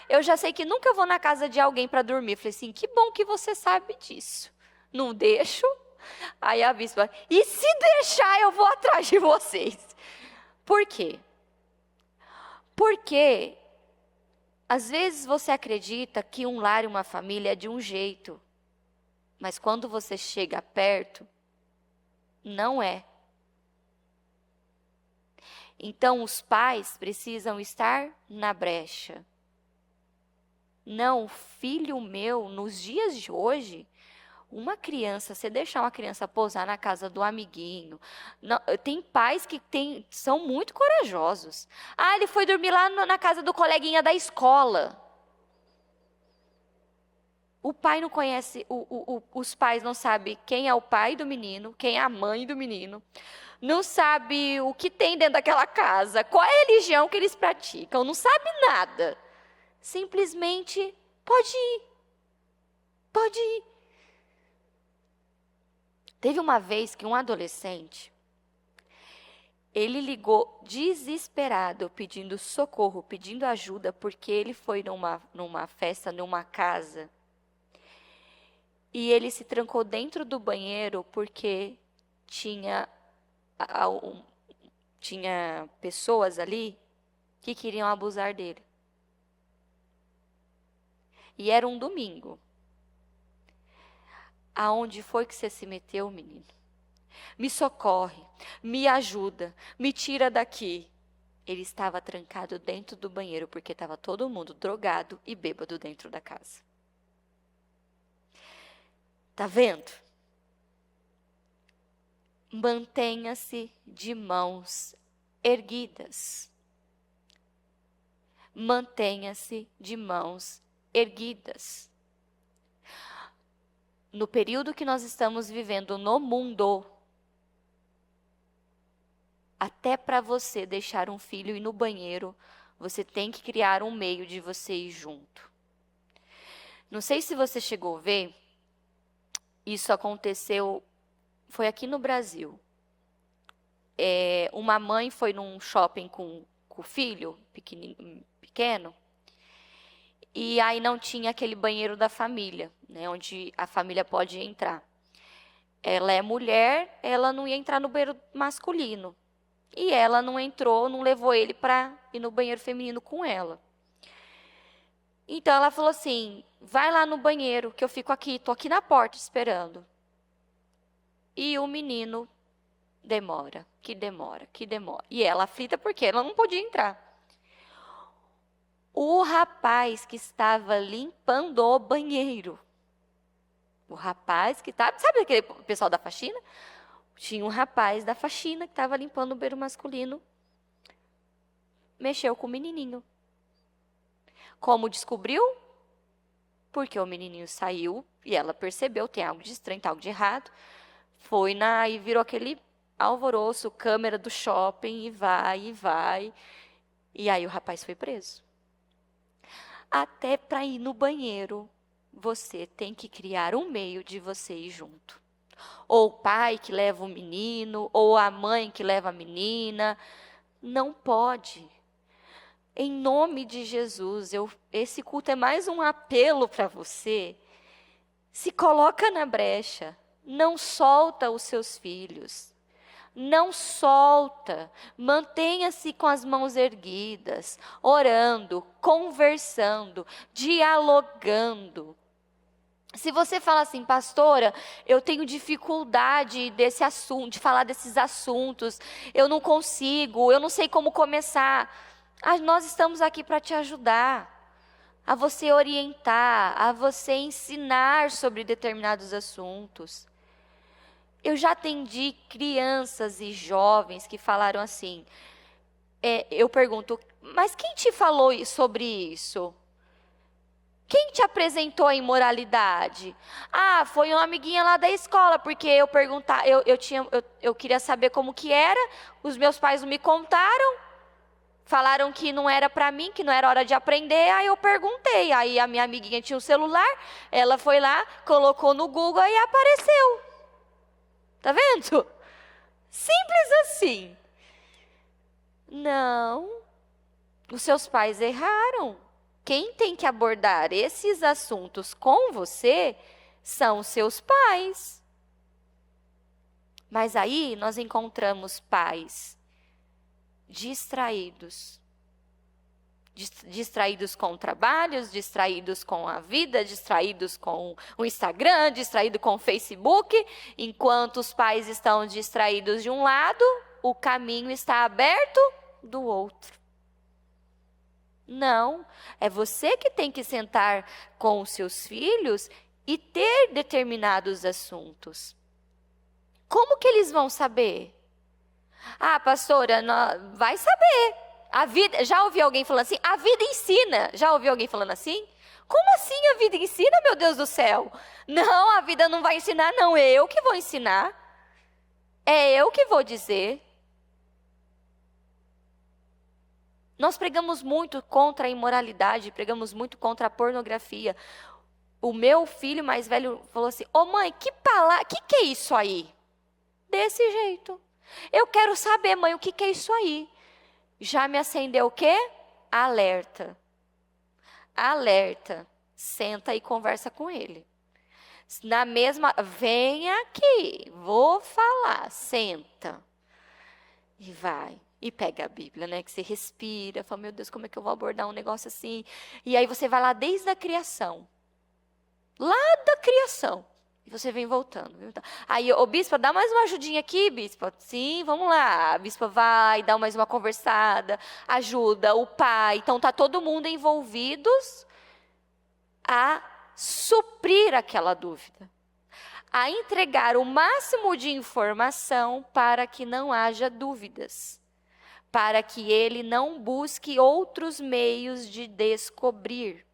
Speaker 1: Eu já sei que nunca vou na casa de alguém para dormir. Eu falei assim, que bom que você sabe disso. Não deixo. Aí a bispa, e se deixar eu vou atrás de vocês. Por quê? Porque às vezes você acredita que um lar e uma família é de um jeito, mas quando você chega perto, não é. Então os pais precisam estar na brecha. Não, filho meu, nos dias de hoje, você deixar uma criança pousar na casa do amiguinho. Não, tem pais que são muito corajosos. Ele foi dormir lá na casa do coleguinha da escola. O pai não conhece, os pais não sabem quem é o pai do menino, quem é a mãe do menino. Não sabe o que tem dentro daquela casa, qual é a religião que eles praticam, não sabe nada. Simplesmente pode ir. Pode ir. Teve uma vez que um adolescente, ele ligou desesperado, pedindo socorro, pedindo ajuda, porque ele foi numa festa, numa casa, e ele se trancou dentro do banheiro porque tinha pessoas ali que queriam abusar dele. E era um domingo. Aonde foi que você se meteu, menino? Me socorre, me ajuda, me tira daqui. Ele estava trancado dentro do banheiro porque estava todo mundo drogado e bêbado dentro da casa. Tá vendo? Mantenha-se de mãos erguidas. Mantenha-se de mãos erguidas. No período que nós estamos vivendo no mundo, até para você deixar um filho ir no banheiro, você tem que criar um meio de você ir junto. Não sei se você chegou a ver, isso aconteceu, foi aqui no Brasil. Uma mãe foi num shopping com o filho pequeno, e aí não tinha aquele banheiro da família, né, onde a família pode entrar. Ela é mulher, ela não ia entrar no banheiro masculino. E ela não entrou, não levou ele para ir no banheiro feminino com ela. Então ela falou assim, vai lá no banheiro que eu fico aqui, tô aqui na porta esperando. E o menino demora. E ela aflita porque ela não podia entrar. O rapaz que estava limpando o banheiro, sabe aquele pessoal da faxina? Tinha um rapaz da faxina que estava limpando o banheiro masculino, mexeu com o menininho. Como descobriu? Porque o menininho saiu e ela percebeu, tem algo de estranho, tem algo de errado. Foi e virou aquele alvoroço, câmera do shopping, e vai. E aí o rapaz foi preso. Até para ir no banheiro, você tem que criar um meio de você ir junto. Ou o pai que leva o menino, ou a mãe que leva a menina. Não pode. Em nome de Jesus, esse culto é mais um apelo para você. Se coloca na brecha. Não solta os seus filhos. Não solta. Mantenha-se com as mãos erguidas, orando, conversando, dialogando. Se você fala assim, pastora, eu tenho dificuldade desse assunto, de falar desses assuntos, eu não consigo, eu não sei como começar. Nós estamos aqui para te ajudar, a você orientar, a você ensinar sobre determinados assuntos. Eu já atendi crianças e jovens que falaram assim, eu pergunto, mas quem te falou sobre isso? Quem te apresentou a imoralidade? Foi uma amiguinha lá da escola, porque eu queria saber como que era, os meus pais não me contaram, Falaram que não era para mim, que não era hora de aprender, aí eu perguntei. Aí a minha amiguinha tinha um celular, ela foi lá, colocou no Google e apareceu. Tá vendo? Simples assim. Não, os seus pais erraram. Quem tem que abordar esses assuntos com você são os seus pais. Mas aí nós encontramos pais distraídos. Distraídos com trabalhos, distraídos com a vida, distraídos com o Instagram, distraídos com o Facebook. Enquanto os pais estão distraídos de um lado, o caminho está aberto do outro. Não, é você que tem que sentar com os seus filhos e ter determinados assuntos. Como que eles vão saber? Ah, pastora, vai saber. A vida, já ouvi alguém falando assim, a vida ensina. Já ouviu alguém falando assim? Como assim a vida ensina, meu Deus do céu? Não, a vida não vai ensinar, não. É eu que vou ensinar. É eu que vou dizer. Nós pregamos muito contra a imoralidade, pregamos muito contra a pornografia. O meu filho mais velho falou assim, ô mãe, que é isso aí? Desse jeito. Eu quero saber, mãe, o que é isso aí? Já me acendeu o quê? Alerta. Alerta. Senta e conversa com ele. Na mesma, vem aqui, vou falar, senta. E vai. E pega a Bíblia, né? Que você respira, fala, meu Deus, como é que eu vou abordar um negócio assim? E aí você vai lá desde a criação. Lá da criação. E você vem voltando. Aí, ô bispa, dá mais uma ajudinha aqui, bispa. Sim, vamos lá. A bispa vai, dá mais uma conversada, ajuda o pai. Então, tá todo mundo envolvidos a suprir aquela dúvida. A entregar o máximo de informação para que não haja dúvidas. Para que ele não busque outros meios de descobrir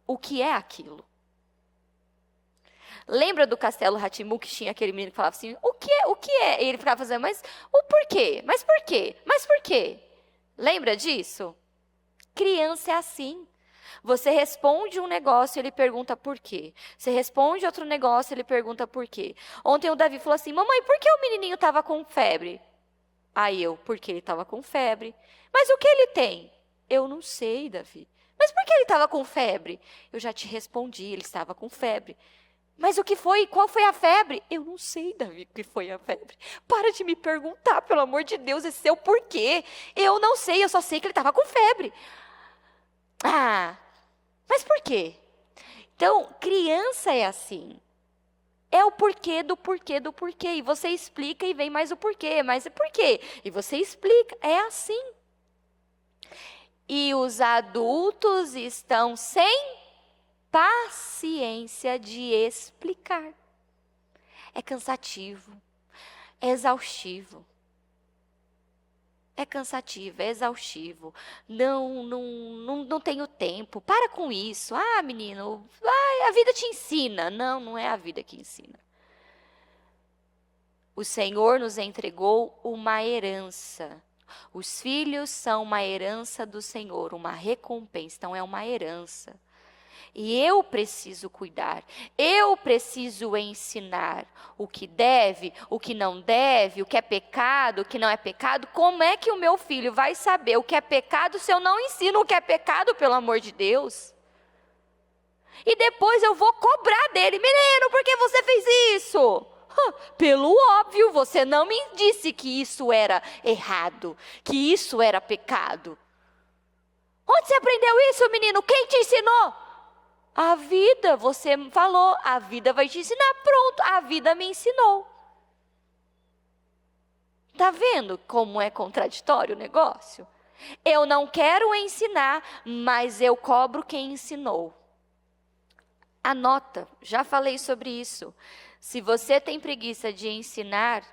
Speaker 1: o que é aquilo. Lembra do Castelo Rá-Tim-Bum que tinha aquele menino que falava assim, o que é? E ele ficava fazendo, mas o porquê? Mas por quê? Mas por quê? Lembra disso? Criança é assim. Você responde um negócio, ele pergunta por quê. Você responde outro negócio, ele pergunta por quê. Ontem o Davi falou assim, mamãe, por que o menininho estava com febre? Aí eu, porque ele estava com febre. Mas o que ele tem? Eu não sei, Davi. Mas por que ele estava com febre? Eu já te respondi, ele estava com febre. Mas o que foi? Qual foi a febre? Eu não sei, Davi, o que foi a febre. Para de me perguntar, pelo amor de Deus, esse é o porquê. Eu não sei, eu só sei que ele estava com febre. Ah, mas por quê? Então, criança é assim. É o porquê do porquê do porquê. E você explica e vem mais o porquê, mas é porquê. E você explica, é assim. E os adultos estão sem paciência de explicar. É cansativo, é exaustivo. É cansativo, é exaustivo. Não tenho tempo. Para com isso. Ah, menino, a vida te ensina. Não, não é a vida que ensina. O Senhor nos entregou uma herança. Os filhos são uma herança do Senhor, uma recompensa. Então, é uma herança. E eu preciso cuidar, eu preciso ensinar o que deve, o que não deve, o que é pecado, o que não é pecado. Como é que o meu filho vai saber o que é pecado se eu não ensino o que é pecado, pelo amor de Deus? E depois eu vou cobrar dele, menino, por que você fez isso? Pelo óbvio, você não me disse que isso era errado, que isso era pecado. Onde você aprendeu isso, menino? Quem te ensinou? A vida, você falou, a vida vai te ensinar. Pronto, a vida me ensinou. Tá vendo como é contraditório o negócio? Eu não quero ensinar, mas eu cobro quem ensinou. Anota, já falei sobre isso. Se você tem preguiça de ensinar,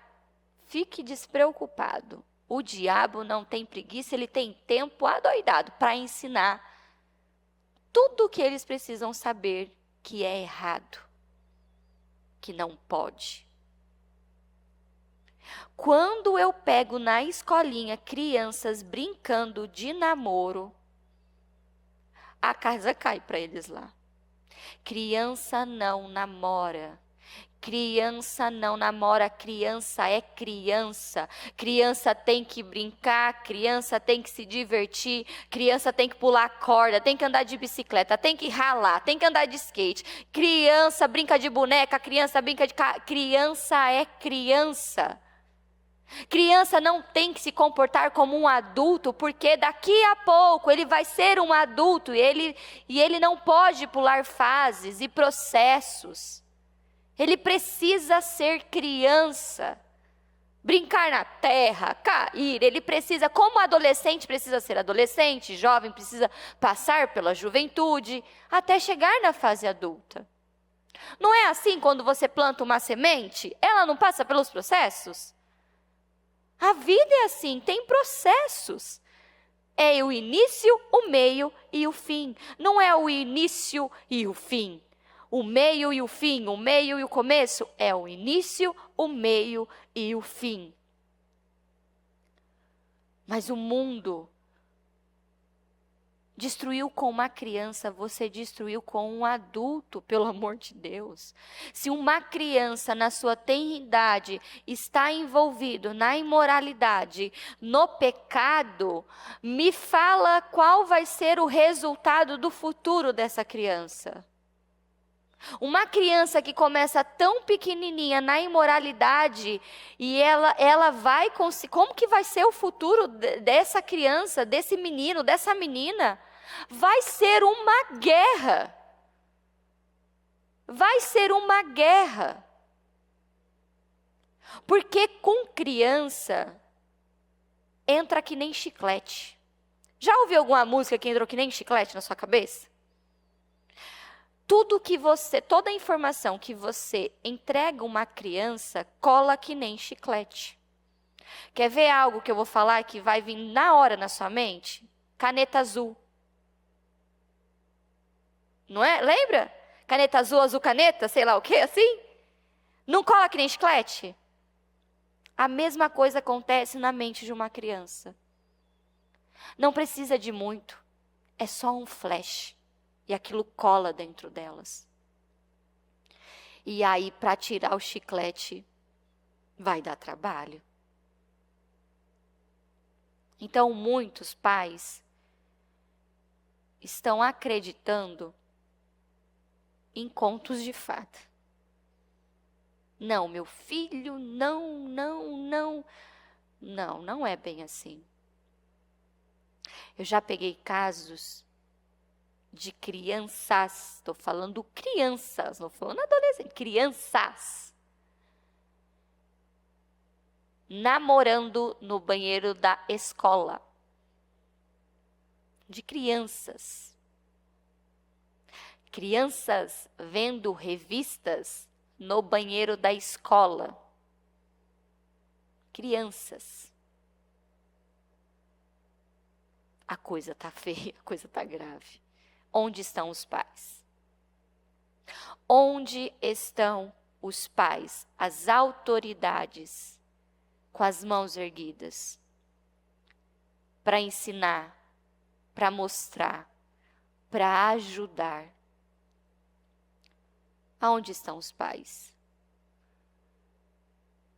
Speaker 1: fique despreocupado. O diabo não tem preguiça, ele tem tempo adoidado para ensinar tudo o que eles precisam saber que é errado, que não pode. Quando eu pego na escolinha crianças brincando de namoro, a casa cai para eles lá. Criança não namora. Criança não namora, criança é criança. Criança tem que brincar, criança tem que se divertir, criança tem que pular corda, tem que andar de bicicleta, tem que ralar, tem que andar de skate. Criança brinca de boneca, criança brinca de criança é criança. Criança não tem que se comportar como um adulto, porque daqui a pouco ele vai ser um adulto e ele não pode pular fases e processos. Ele precisa ser criança, brincar na terra, cair. Ele precisa, como adolescente, precisa ser adolescente, jovem precisa passar pela juventude, até chegar na fase adulta. Não é assim quando você planta uma semente? Ela não passa pelos processos? A vida é assim, tem processos. É o início, o meio e o fim. Não é o início e o fim. O meio e o fim, o meio e o começo é o início, o meio e o fim. Mas o mundo destruiu com uma criança, você destruiu com um adulto, pelo amor de Deus. Se uma criança na sua tenridade está envolvido na imoralidade, no pecado, me fala qual vai ser o resultado do futuro dessa criança. Uma criança que começa tão pequenininha na imoralidade e ela vai conseguir, como que vai ser o futuro dessa criança, desse menino, dessa menina? Vai ser uma guerra. Vai ser uma guerra. Porque com criança entra que nem chiclete. Já ouviu alguma música que entrou que nem chiclete na sua cabeça? Toda a informação que você entrega a uma criança, cola que nem chiclete. Quer ver algo que eu vou falar que vai vir na hora na sua mente? Caneta azul. Não é? Lembra? Caneta azul, azul caneta, sei lá o que, assim? Não cola que nem chiclete? A mesma coisa acontece na mente de uma criança. Não precisa de muito. É só um flash. E aquilo cola dentro delas. E aí, para tirar o chiclete, vai dar trabalho. Então, muitos pais estão acreditando em contos de fada. Não, meu filho, não. Não é bem assim. Eu já peguei casos de crianças, estou falando crianças, não falando adolescentes, crianças, namorando no banheiro da escola. De crianças. Crianças vendo revistas no banheiro da escola. Crianças. A coisa está feia, a coisa está grave. Onde estão os pais? Onde estão os pais, as autoridades, com as mãos erguidas, para ensinar, para mostrar, para ajudar? Aonde estão os pais?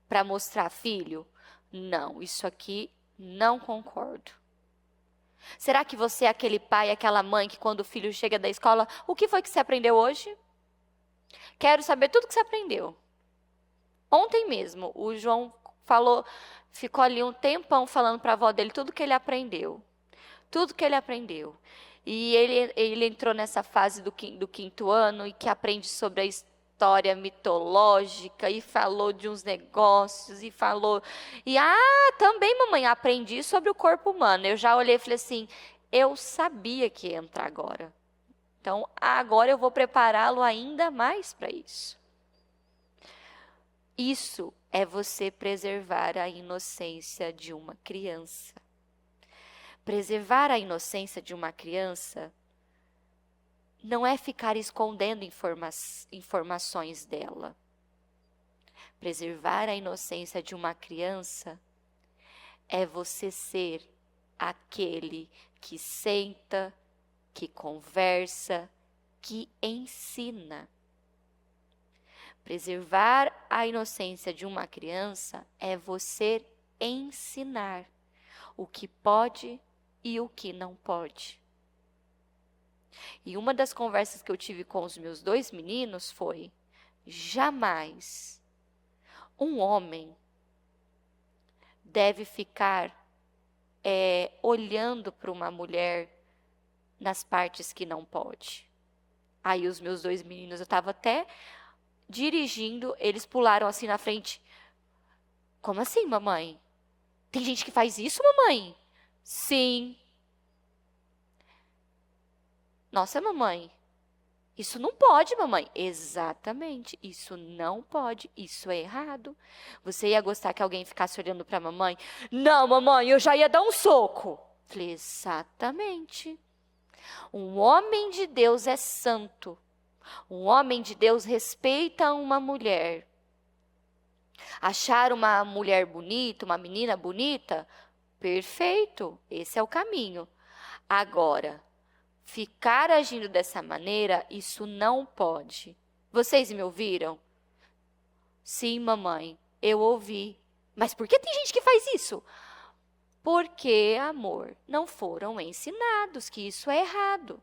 Speaker 1: Para mostrar, filho? Não, isso aqui não concordo. Será que você é aquele pai, aquela mãe que quando o filho chega da escola, o que foi que você aprendeu hoje? Quero saber tudo que você aprendeu. Ontem mesmo, o João ficou ali um tempão falando para a avó dele tudo que ele aprendeu. Tudo que ele aprendeu. E ele entrou nessa fase do quinto ano e que aprende sobre a história mitológica e falou de uns negócios e falou. E, também, mamãe, aprendi sobre o corpo humano. Eu já olhei e falei assim, eu sabia que ia entrar agora. Então, agora eu vou prepará-lo ainda mais para isso. Isso é você preservar a inocência de uma criança. Preservar a inocência de uma criança não é ficar escondendo informações dela. Preservar a inocência de uma criança é você ser aquele que senta, que conversa, que ensina. Preservar a inocência de uma criança é você ensinar o que pode e o que não pode. E uma das conversas que eu tive com os meus 2 meninos foi: jamais um homem deve ficar olhando para uma mulher nas partes que não pode. Aí os meus 2 meninos, eu estava até dirigindo, eles pularam assim na frente. Como assim, mamãe? Tem gente que faz isso, mamãe? Sim. Nossa, mamãe, isso não pode, mamãe. Exatamente, isso não pode, isso é errado. Você ia gostar que alguém ficasse olhando para a mamãe? Não, mamãe, eu já ia dar um soco. Falei, exatamente. Um homem de Deus é santo. Um homem de Deus respeita uma mulher. Achar uma mulher bonita, uma menina bonita, perfeito, esse é o caminho. Agora, ficar agindo dessa maneira, isso não pode. Vocês me ouviram? Sim, mamãe, eu ouvi. Mas por que tem gente que faz isso? Porque, amor, não foram ensinados que isso é errado.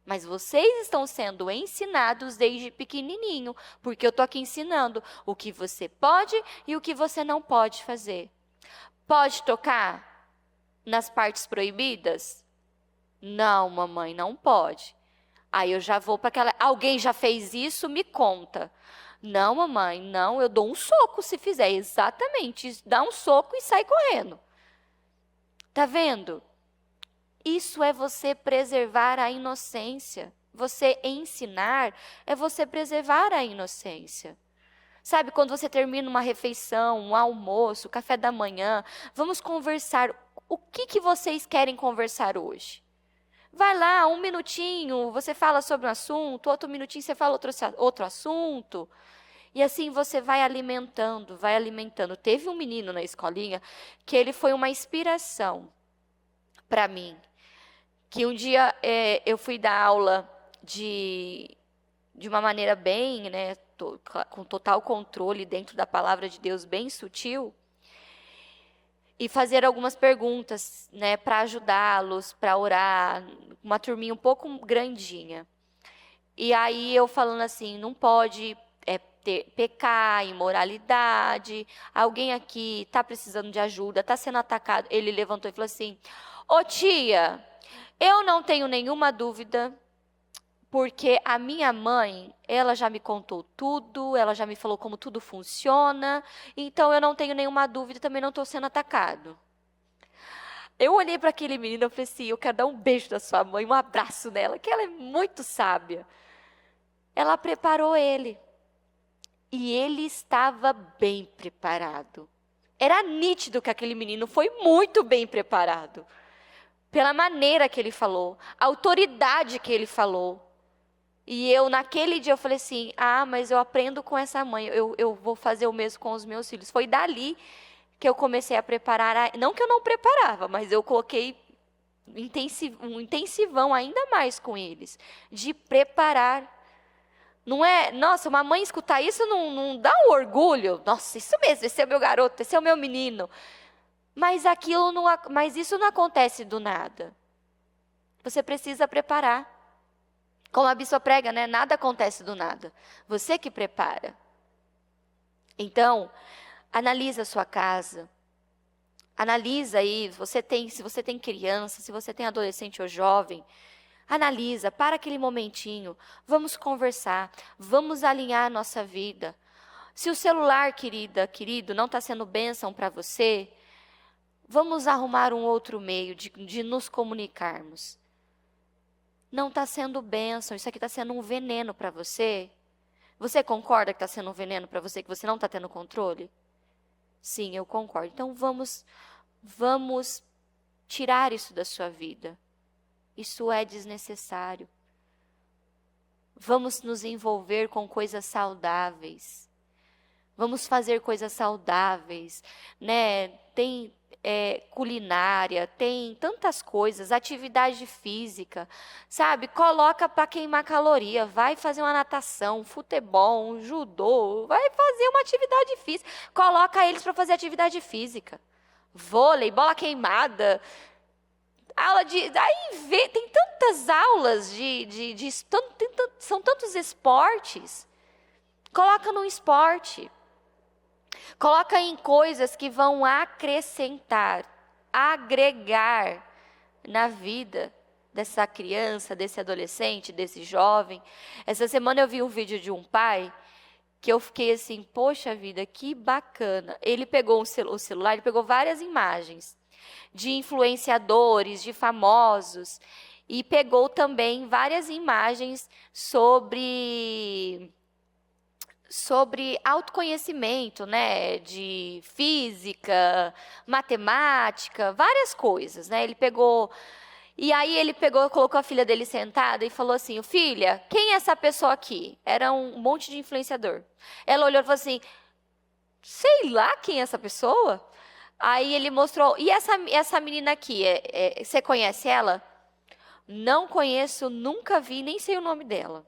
Speaker 1: Mas vocês estão sendo ensinados desde pequenininho, porque eu estou aqui ensinando o que você pode e o que você não pode fazer. Pode tocar nas partes proibidas? Não, mamãe, não pode. Aí eu já vou para aquela... Alguém já fez isso? Me conta. Não, mamãe, não, eu dou um soco se fizer. Exatamente, dá um soco e sai correndo. Tá vendo? Isso é você preservar a inocência. Você ensinar é você preservar a inocência. Sabe, quando você termina uma refeição, um almoço, café da manhã, vamos conversar. O que vocês querem conversar hoje? Vai lá, 1 minutinho, você fala sobre um assunto, outro minutinho você fala outro assunto. E assim você vai alimentando, vai alimentando. Teve um menino na escolinha que ele foi uma inspiração para mim. Que um dia eu fui dar aula de uma maneira bem, né, com total controle dentro da palavra de Deus, bem sutil, e fazer algumas perguntas, né, para ajudá-los, para orar, uma turminha um pouco grandinha. E aí eu falando assim, não pode pecar, imoralidade, alguém aqui está precisando de ajuda, está sendo atacado. Ele levantou e falou assim, ô tia, eu não tenho nenhuma dúvida, porque a minha mãe, ela já me contou tudo, ela já me falou como tudo funciona, então eu não tenho nenhuma dúvida, também não estou sendo atacado. Eu olhei para aquele menino e falei assim, eu quero dar um beijo da sua mãe, um abraço nela, que ela é muito sábia. Ela preparou ele. E ele estava bem preparado. Era nítido que aquele menino foi muito bem preparado. Pela maneira que ele falou, a autoridade que ele falou. E eu, naquele dia, eu falei assim, mas eu aprendo com essa mãe, eu vou fazer o mesmo com os meus filhos. Foi dali que eu comecei a preparar, não que eu não preparava, mas eu coloquei um intensivão ainda mais com eles, de preparar. Não é, nossa, uma mãe escutar isso não dá um orgulho. Nossa, isso mesmo, esse é o meu garoto, esse é o meu menino. Mas mas isso não acontece do nada. Você precisa preparar. Como a bispa prega, né? Nada acontece do nada. Você que prepara. Então, analisa a sua casa. Analisa aí, se você tem criança, se você tem adolescente ou jovem, analisa, para aquele momentinho, vamos conversar, vamos alinhar a nossa vida. Se o celular, querido, não está sendo bênção para você, vamos arrumar um outro meio de nos comunicarmos. Não está sendo bênção, isso aqui está sendo um veneno para você? Você concorda que está sendo um veneno para você, que você não está tendo controle? Sim, eu concordo. Então vamos tirar isso da sua vida. Isso é desnecessário. Vamos nos envolver com coisas saudáveis. Vamos fazer coisas saudáveis, né? Tem culinária, tem tantas coisas, atividade física, sabe? Coloca para queimar caloria, vai fazer uma natação, futebol, um judô, vai fazer uma atividade física. Coloca eles para fazer atividade física. Vôlei, bola queimada, aula de... Aí tem tantas aulas são tantos esportes. Coloca no esporte. Coloca em coisas que vão acrescentar, agregar na vida dessa criança, desse adolescente, desse jovem. Essa semana eu vi um vídeo de um pai que eu fiquei assim, poxa vida, que bacana. Ele pegou o celular, ele pegou várias imagens de influenciadores, de famosos, e pegou também várias imagens sobre autoconhecimento, né, de física, matemática, várias coisas, né? Colocou a filha dele sentada e falou assim: "Filha, quem é essa pessoa aqui?" Era um monte de influenciador. Ela olhou e falou assim: "Sei lá quem é essa pessoa." Aí ele mostrou: "E essa menina aqui, você conhece ela?" "Não conheço, nunca vi, nem sei o nome dela."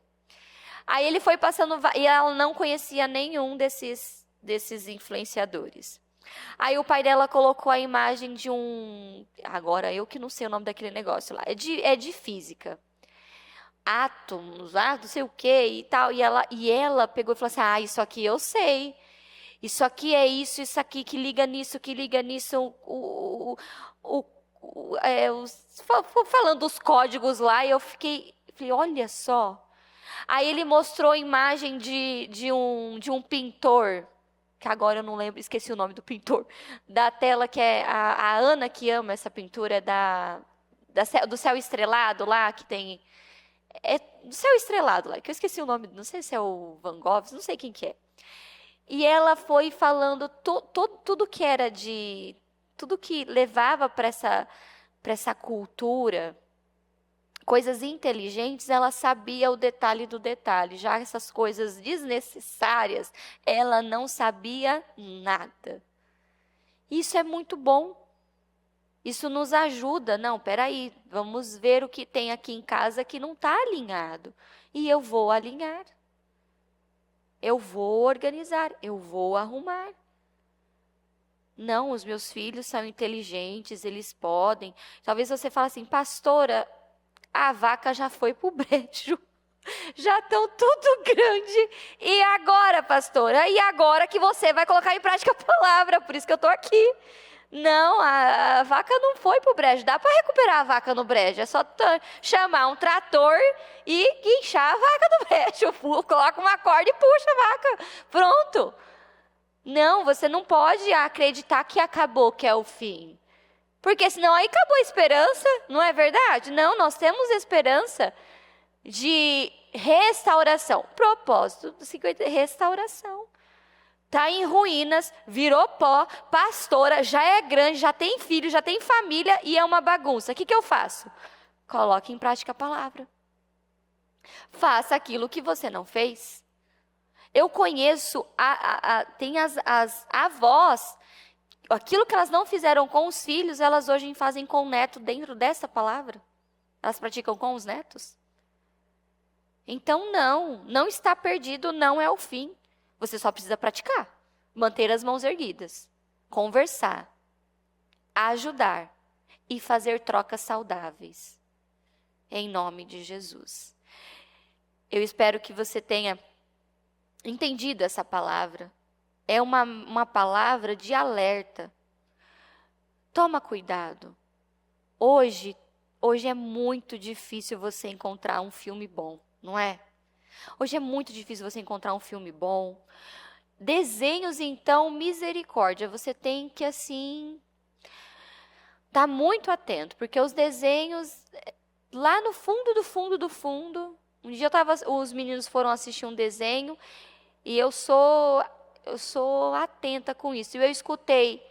Speaker 1: Aí ele foi passando, e ela não conhecia nenhum desses influenciadores. Aí o pai dela colocou a imagem de agora eu que não sei o nome daquele negócio lá, é de física. Átomos, não sei o que e tal. E ela pegou e falou assim: isso aqui eu sei. Isso aqui é isso aqui que liga nisso, falando os códigos lá, e eu falei, olha só. Aí ele mostrou a imagem de um pintor, que agora eu não lembro, esqueci o nome do pintor, da tela, que é a Ana, que ama essa pintura, do Céu Estrelado lá, que tem... do Céu Estrelado lá, que eu esqueci o nome, não sei se é o Van Gogh, não sei quem que é. E ela foi falando tudo que era tudo que levava para essa cultura, coisas inteligentes, ela sabia o detalhe do detalhe. Já essas coisas desnecessárias, ela não sabia nada. Isso é muito bom. Isso nos ajuda. Não, peraí, vamos ver o que tem aqui em casa que não está alinhado. E eu vou alinhar. Eu vou organizar, eu vou arrumar. Não, os meus filhos são inteligentes, eles podem. Talvez você fale assim: "Pastora, a vaca já foi pro brejo. Já estão tudo grande. E agora, pastora? E agora que você vai colocar em prática a palavra? Por isso que eu estou aqui." Não, a vaca não foi pro brejo. Dá para recuperar a vaca no brejo. É só chamar um trator e guinchar a vaca no brejo. Coloca uma corda e puxa a vaca. Pronto. Não, você não pode acreditar que acabou, que é o fim. Porque senão aí acabou a esperança, não é verdade? Não, nós temos esperança de restauração. Propósito do 50, restauração. Está em ruínas, virou pó, pastora, já é grande, já tem filho, já tem família e é uma bagunça. O que eu faço? Coloque em prática a palavra. Faça aquilo que você não fez. Eu conheço, tem as avós, aquilo que elas não fizeram com os filhos, elas hoje fazem com o neto dentro dessa palavra. Elas praticam com os netos. Então não está perdido, não é o fim. Você só precisa praticar, manter as mãos erguidas, conversar, ajudar e fazer trocas saudáveis. Em nome de Jesus. Eu espero que você tenha entendido essa palavra. É uma palavra de alerta. Toma cuidado. Hoje é muito difícil você encontrar um filme bom, não é? Hoje é muito difícil você encontrar um filme bom. Desenhos, então, misericórdia. Você tem que, assim, estar muito atento, porque os desenhos, lá no fundo do fundo do fundo, um dia os meninos foram assistir um desenho e eu sou atenta com isso. E eu escutei: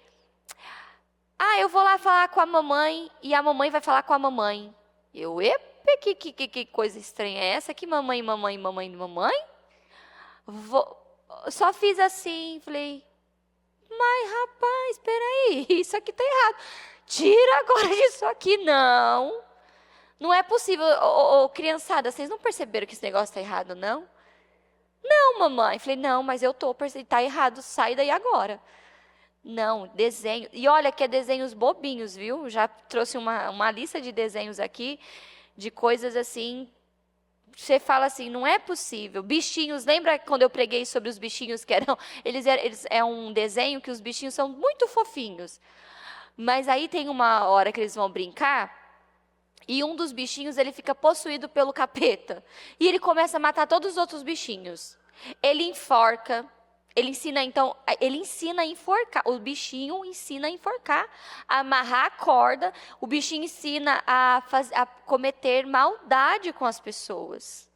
Speaker 1: eu vou lá falar com a mamãe e a mamãe vai falar com a mamãe. Que coisa estranha é essa? Que mamãe? só fiz assim, falei, mas rapaz, peraí, isso aqui tá errado. Tira agora disso aqui, não. Não é possível, criançada, vocês não perceberam que esse negócio tá errado, não? Não, mamãe. Falei, não, mas eu tô percebendo, tá errado, sai daí agora. Não, desenho. E olha que é desenhos bobinhos, viu? Já trouxe uma lista de desenhos aqui, de coisas assim, você fala assim, não é possível. Bichinhos, lembra quando eu preguei sobre os bichinhos que eram, eles é um desenho que os bichinhos são muito fofinhos. Mas aí tem uma hora que eles vão brincar, e um dos bichinhos, ele fica possuído pelo capeta. E ele começa a matar todos os outros bichinhos. Ele enforca. Ele ensina a enforcar. O bichinho ensina a enforcar, a amarrar a corda. O bichinho ensina a cometer maldade com as pessoas.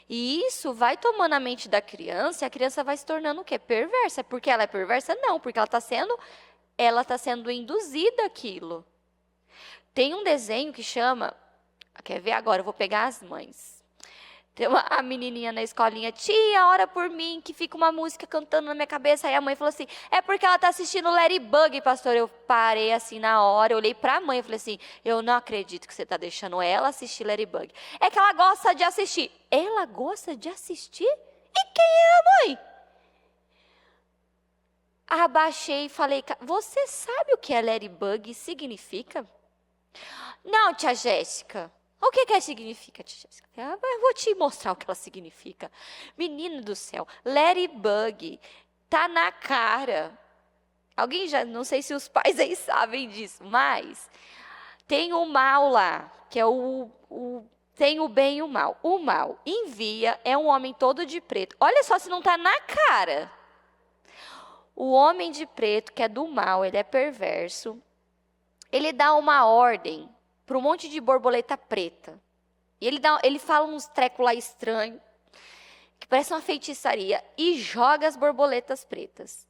Speaker 1: E isso vai tomando a mente da criança, e a criança vai se tornando o quê? Perversa. Porque ela é perversa? Não, porque ela está sendo induzida àquilo. Tem um desenho que chama, quer ver agora, eu vou pegar as mães. Tem a menininha na escolinha, tia, ora por mim, que fica uma música cantando na minha cabeça. Aí a mãe falou assim, é porque ela está assistindo Ladybug, pastor. Eu parei assim na hora, eu olhei para a mãe e falei assim, eu não acredito que você está deixando ela assistir Ladybug. É que ela gosta de assistir. Ela gosta de assistir? E quem é a mãe? Abaixei e falei, você sabe o que Ladybug significa? Não, tia Jéssica. O que significa, tia Jéssica? Eu vou te mostrar o que ela significa. Menino do céu, Ladybug tá na cara. Alguém já, não sei se os pais aí sabem disso, mas tem o mal lá, que é tem o bem e o mal. O mal envia, é um homem todo de preto. Olha só se não tá na cara. O homem de preto, que é do mal, ele é perverso. Ele dá uma ordem para um monte de borboleta preta. E ele fala uns trecos lá estranhos, que parece uma feitiçaria, e joga as borboletas pretas.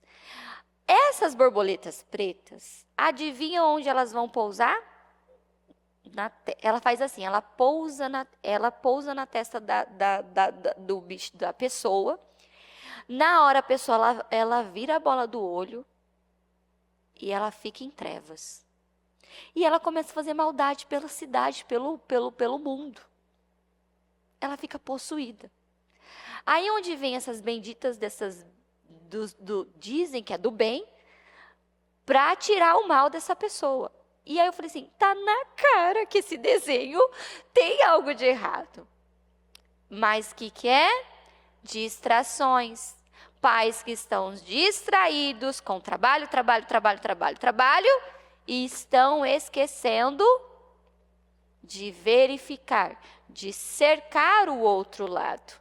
Speaker 1: Essas borboletas pretas, adivinha onde elas vão pousar? Ela faz assim, ela pousa na testa do bicho, da pessoa. Na hora a pessoa ela vira a bola do olho e ela fica em trevas. E ela começa a fazer maldade pela cidade, pelo mundo. Ela fica possuída. Aí onde vem essas benditas dizem que é do bem, para tirar o mal dessa pessoa. E aí eu falei assim, tá na cara que esse desenho tem algo de errado. Mas o que é? Distrações. Pais que estão distraídos com trabalho, e estão esquecendo de verificar, de cercar o outro lado.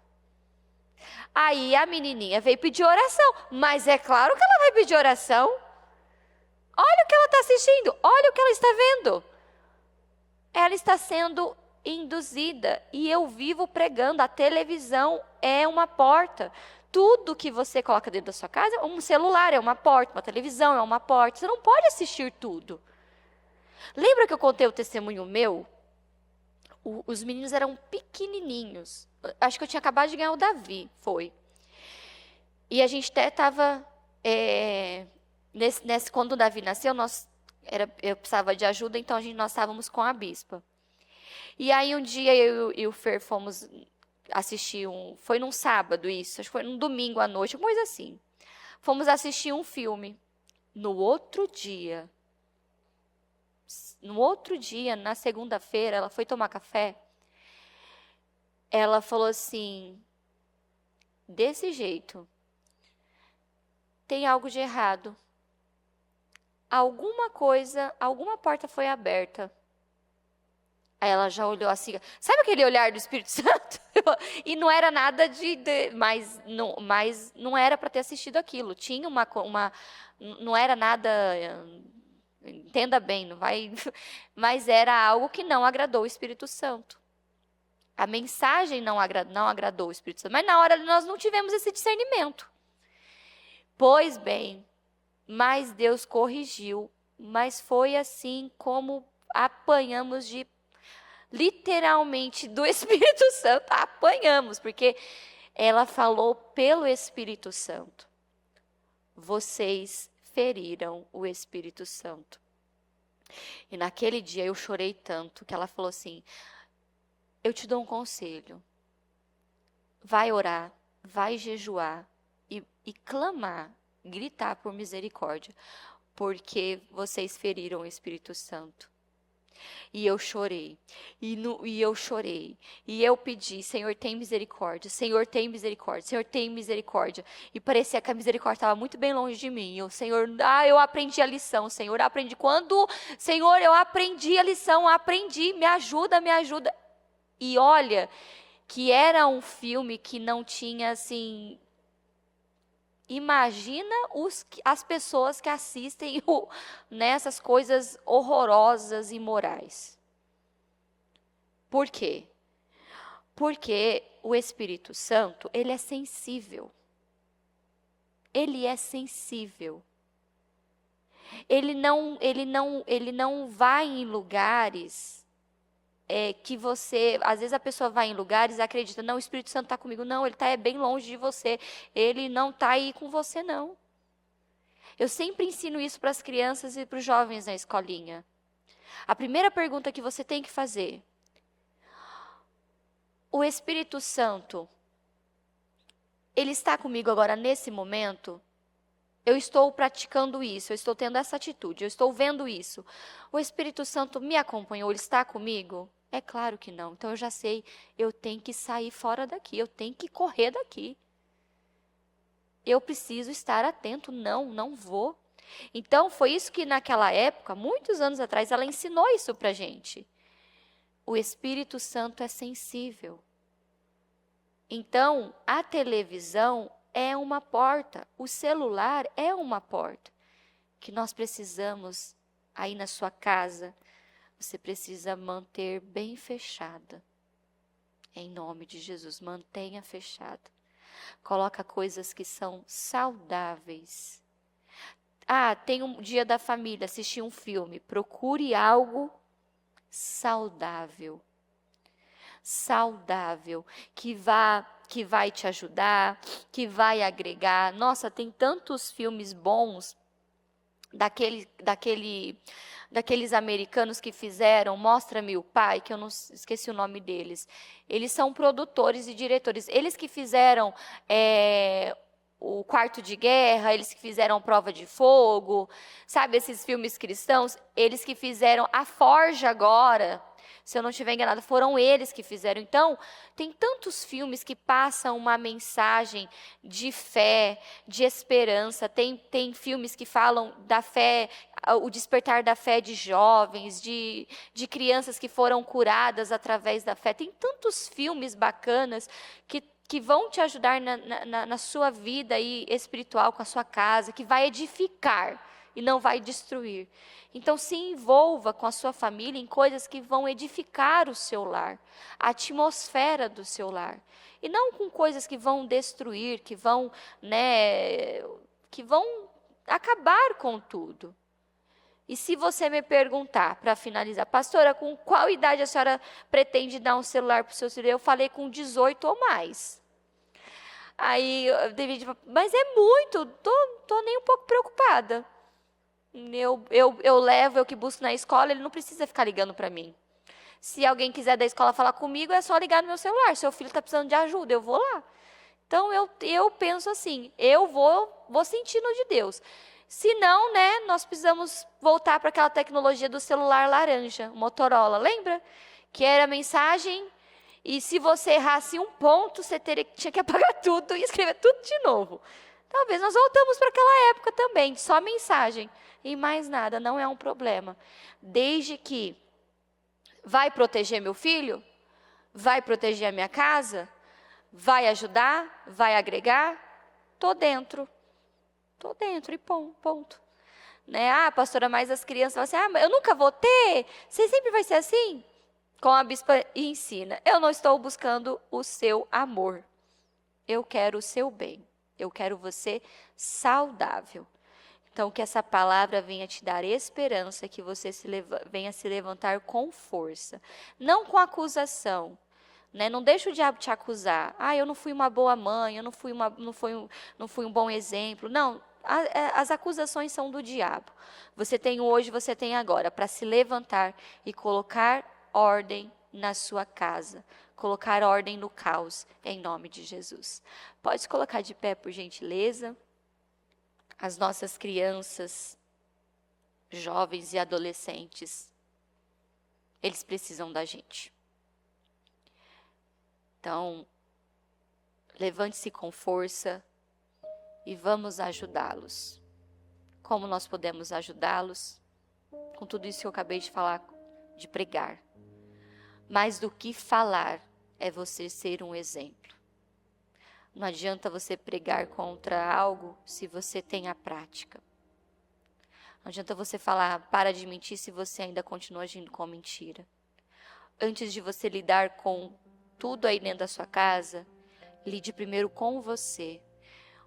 Speaker 1: Aí a menininha veio pedir oração, mas é claro que ela vai pedir oração. Olha o que ela está assistindo, olha o que ela está vendo. Ela está sendo induzida e eu vivo pregando, a televisão é uma porta. Tudo que você coloca dentro da sua casa, um celular é uma porta, uma televisão é uma porta. Você não pode assistir tudo. Lembra que eu contei o testemunho meu? Os meninos eram pequenininhos. Acho que eu tinha acabado de ganhar o Davi, foi. E a gente até estava... quando o Davi nasceu, eu precisava de ajuda, então nós estávamos com a bispa. E aí um dia eu e o Fer fomos... assistir foi num sábado isso, acho que foi num domingo à noite, uma coisa assim. Fomos assistir um filme. No outro dia, na segunda-feira, ela foi tomar café. Ela falou assim, desse jeito, tem algo de errado. Alguma porta foi aberta. Aí ela já olhou assim, sabe aquele olhar do Espírito Santo? E não era nada mas não era para ter assistido aquilo. Tinha não era nada, entenda bem, não vai, mas era algo que não agradou o Espírito Santo. A mensagem não agradou o Espírito Santo, mas na hora nós não tivemos esse discernimento. Pois bem, mas Deus corrigiu, mas foi assim como apanhamos literalmente do Espírito Santo, apanhamos, porque ela falou pelo Espírito Santo. Vocês feriram o Espírito Santo. E naquele dia eu chorei tanto que ela falou assim: eu te dou um conselho. Vai orar, vai jejuar e clamar, gritar por misericórdia, porque vocês feriram o Espírito Santo. E eu chorei, e eu chorei, e eu pedi: Senhor, tem misericórdia, Senhor, tem misericórdia, Senhor, tem misericórdia. E parecia que a misericórdia estava muito bem longe de mim. Eu, Senhor, eu aprendi a lição, Senhor, eu aprendi. Senhor, eu aprendi a lição, aprendi, me ajuda, me ajuda. E olha, que era um filme que não tinha, assim... Imagina as pessoas que assistem nessas coisas horrorosas e imorais. Por quê? Porque o Espírito Santo, ele é sensível. Ele é sensível. Ele não vai em lugares que você... Às vezes a pessoa vai em lugares e acredita: não, o Espírito Santo está comigo. Não, ele está bem longe de você. Ele não está aí com você, não. Eu sempre ensino isso para as crianças e para os jovens na escolinha. A primeira pergunta que você tem que fazer: o Espírito Santo, ele está comigo agora nesse momento? Eu estou praticando isso, eu estou tendo essa atitude, eu estou vendo isso. O Espírito Santo me acompanhou, ele está comigo? É claro que não. Então eu já sei, eu tenho que sair fora daqui, eu tenho que correr daqui. Eu preciso estar atento, não vou. Então foi isso que naquela época, muitos anos atrás, ela ensinou isso pra gente. O Espírito Santo é sensível. Então, a televisão é uma porta, o celular é uma porta que nós precisamos, aí na sua casa, você precisa manter bem fechada. Em nome de Jesus, mantenha fechada. Coloca coisas que são saudáveis. Tem um dia da família, assistir um filme. Procure algo saudável. Saudável, que vai te ajudar, que vai agregar. Nossa, tem tantos filmes bons daqueles americanos que fizeram Mostra-me o Pai, que eu não esqueci o nome deles. Eles são produtores e diretores. Eles que fizeram o Quarto de Guerra, eles que fizeram Prova de Fogo, sabe, esses filmes cristãos, eles que fizeram A Forja agora. Se eu não estiver enganada, foram eles que fizeram. Então, tem tantos filmes que passam uma mensagem de fé, de esperança. Tem filmes que falam da fé, o despertar da fé de jovens, de crianças que foram curadas através da fé. Tem tantos filmes bacanas que vão te ajudar na sua vida aí espiritual, com a sua casa, que vai edificar e não vai destruir. Então, se envolva com a sua família em coisas que vão edificar o seu lar, a atmosfera do seu lar. E não com coisas que vão destruir, que vão acabar com tudo. E se você me perguntar, para finalizar: pastora, com qual idade a senhora pretende dar um celular para o seu filho? Eu falei com 18 ou mais. Aí, mas é muito, tô nem um pouco preocupada. Eu levo, eu que busco na escola, ele não precisa ficar ligando para mim. Se alguém quiser da escola falar comigo, é só ligar no meu celular. Seu filho está precisando de ajuda, eu vou lá. Então, eu penso assim, eu vou sentindo de Deus. Se não, nós precisamos voltar para aquela tecnologia do celular laranja, Motorola, lembra? Que era mensagem, e se você errasse um ponto, você tinha que apagar tudo e escrever tudo de novo. Talvez nós voltamos para aquela época também, só mensagem. E mais nada, não é um problema. Desde que vai proteger meu filho, vai proteger a minha casa, vai ajudar, vai agregar, estou dentro e ponto. Pastora, mas as crianças falam assim: eu nunca vou ter, você sempre vai ser assim? Como a bispa ensina, eu não estou buscando o seu amor, eu quero o seu bem, eu quero você saudável. Então, que essa palavra venha te dar esperança, que você venha se levantar com força. Não com acusação, né? Não deixa o diabo te acusar. Eu não fui uma boa mãe, eu não fui um bom exemplo. Não, as acusações são do diabo. Você tem hoje, você tem agora, para se levantar e colocar ordem na sua casa. Colocar ordem no caos, em nome de Jesus. Pode se colocar de pé, por gentileza. As nossas crianças, jovens e adolescentes, eles precisam da gente. Então, levante-se com força e vamos ajudá-los. Como nós podemos ajudá-los? Com tudo isso que eu acabei de falar, de pregar. Mais do que falar, é você ser um exemplo. Não adianta você pregar contra algo se você tem a prática. Não adianta você falar, para de mentir, se você ainda continua agindo com mentira. Antes de você lidar com tudo aí dentro da sua casa, lide primeiro com você.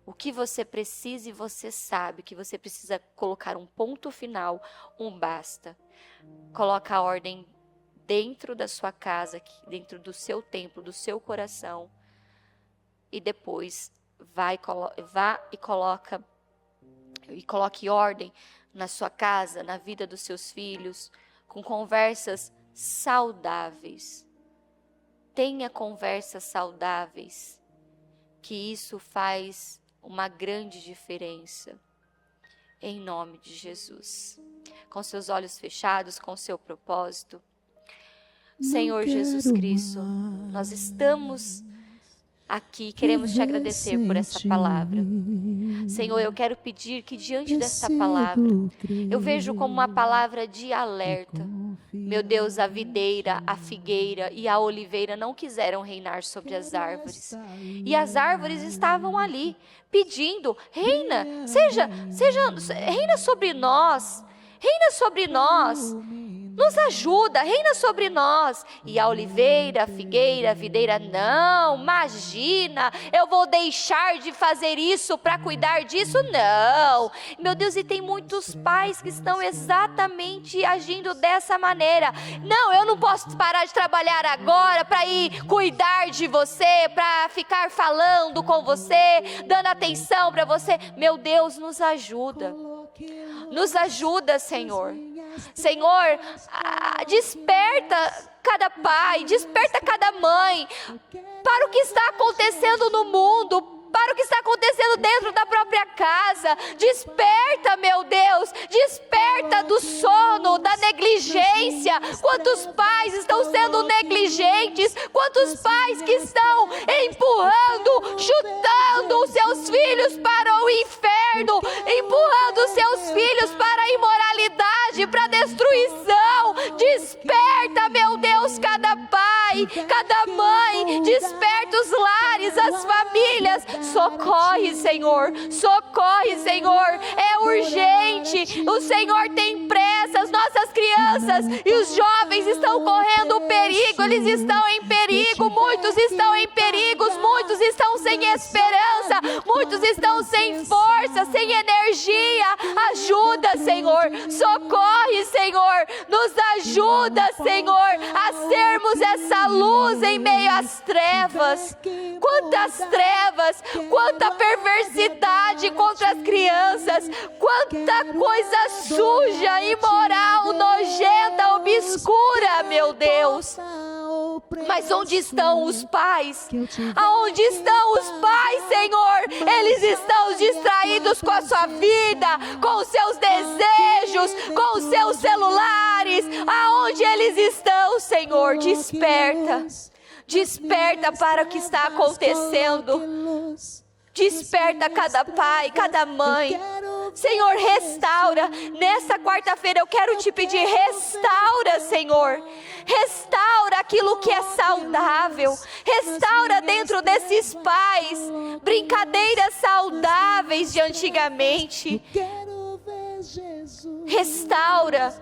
Speaker 1: O que você precisa e você sabe que você precisa colocar um ponto final, um basta. Coloca a ordem dentro da sua casa, dentro do seu templo, do seu coração. E depois vá e coloque ordem na sua casa, na vida dos seus filhos, com conversas saudáveis. Tenha conversas saudáveis, que isso faz uma grande diferença, em nome de Jesus. Com seus olhos fechados, com seu propósito. Senhor Jesus Cristo, nós estamos aqui, queremos te agradecer por essa palavra. Senhor, eu quero pedir que diante dessa palavra, eu vejo como uma palavra de alerta. Meu Deus, a videira, a figueira e a oliveira não quiseram reinar sobre as árvores. E as árvores estavam ali, pedindo, reina, reina sobre nós, nos ajuda, reina sobre nós. E a oliveira, a figueira, a videira, não, imagina, eu vou deixar de fazer isso para cuidar disso? Não. Meu Deus, e tem muitos pais que estão exatamente agindo dessa maneira. Não, eu não posso parar de trabalhar agora para ir cuidar de você, para ficar falando com você, dando atenção para você. Meu Deus, nos ajuda. Nos ajuda, Senhor. Senhor, desperta cada pai, desperta cada mãe para o que está acontecendo no mundo, para o que está acontecendo dentro da própria casa. Desperta, meu Deus, desperta do sono, da negligência. Quantos pais estão sendo negligentes? Quantos pais que estão empurrando, chutando os seus filhos para o inferno, empurrando os seus filhos para a imoralidade, para a destruição. Desperta, meu Deus, cada pai, cada mãe, desperta os lares, as famílias. Socorre, Senhor, é urgente, o Senhor tem pressa. As nossas crianças e os jovens estão correndo perigo, eles estão em perigo, muitos estão em perigos, muitos estão sem esperança, muitos estão sem força, sem energia. Ajuda, Senhor, socorre, Senhor, nos ajuda, Senhor, a sermos essa luz em meio às trevas. Quantas trevas, quanta perversidade contra as crianças, quanta coisa suja, imoral, nojenta, obscura, meu Deus. Mas onde estão os pais? Aonde estão os pais, Senhor? Eles estão distraídos com a sua vida, com os seus desejos, com os seus celulares. Aonde eles estão, Senhor? Desperta. Desperta para o que está acontecendo. Desperta cada pai, cada mãe. Senhor, restaura. Nessa quarta-feira eu quero te pedir, restaura, Senhor. Restaura aquilo que é saudável. Restaura dentro desses pais brincadeiras saudáveis de antigamente. Restaura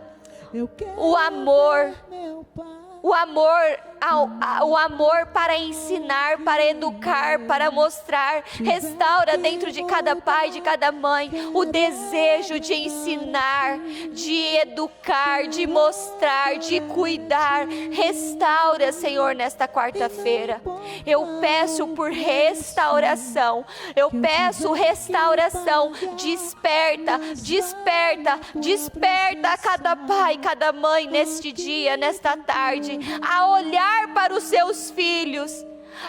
Speaker 1: o amor o amor para ensinar, para educar, para mostrar. Restaura dentro de cada pai, de cada mãe, o desejo de ensinar, de educar, de mostrar, de cuidar. Restaura, Senhor, nesta quarta-feira. Eu peço por restauração. Eu peço restauração. Desperta, desperta, desperta cada pai, cada mãe neste dia, nesta tarde, a olhar para os seus filhos,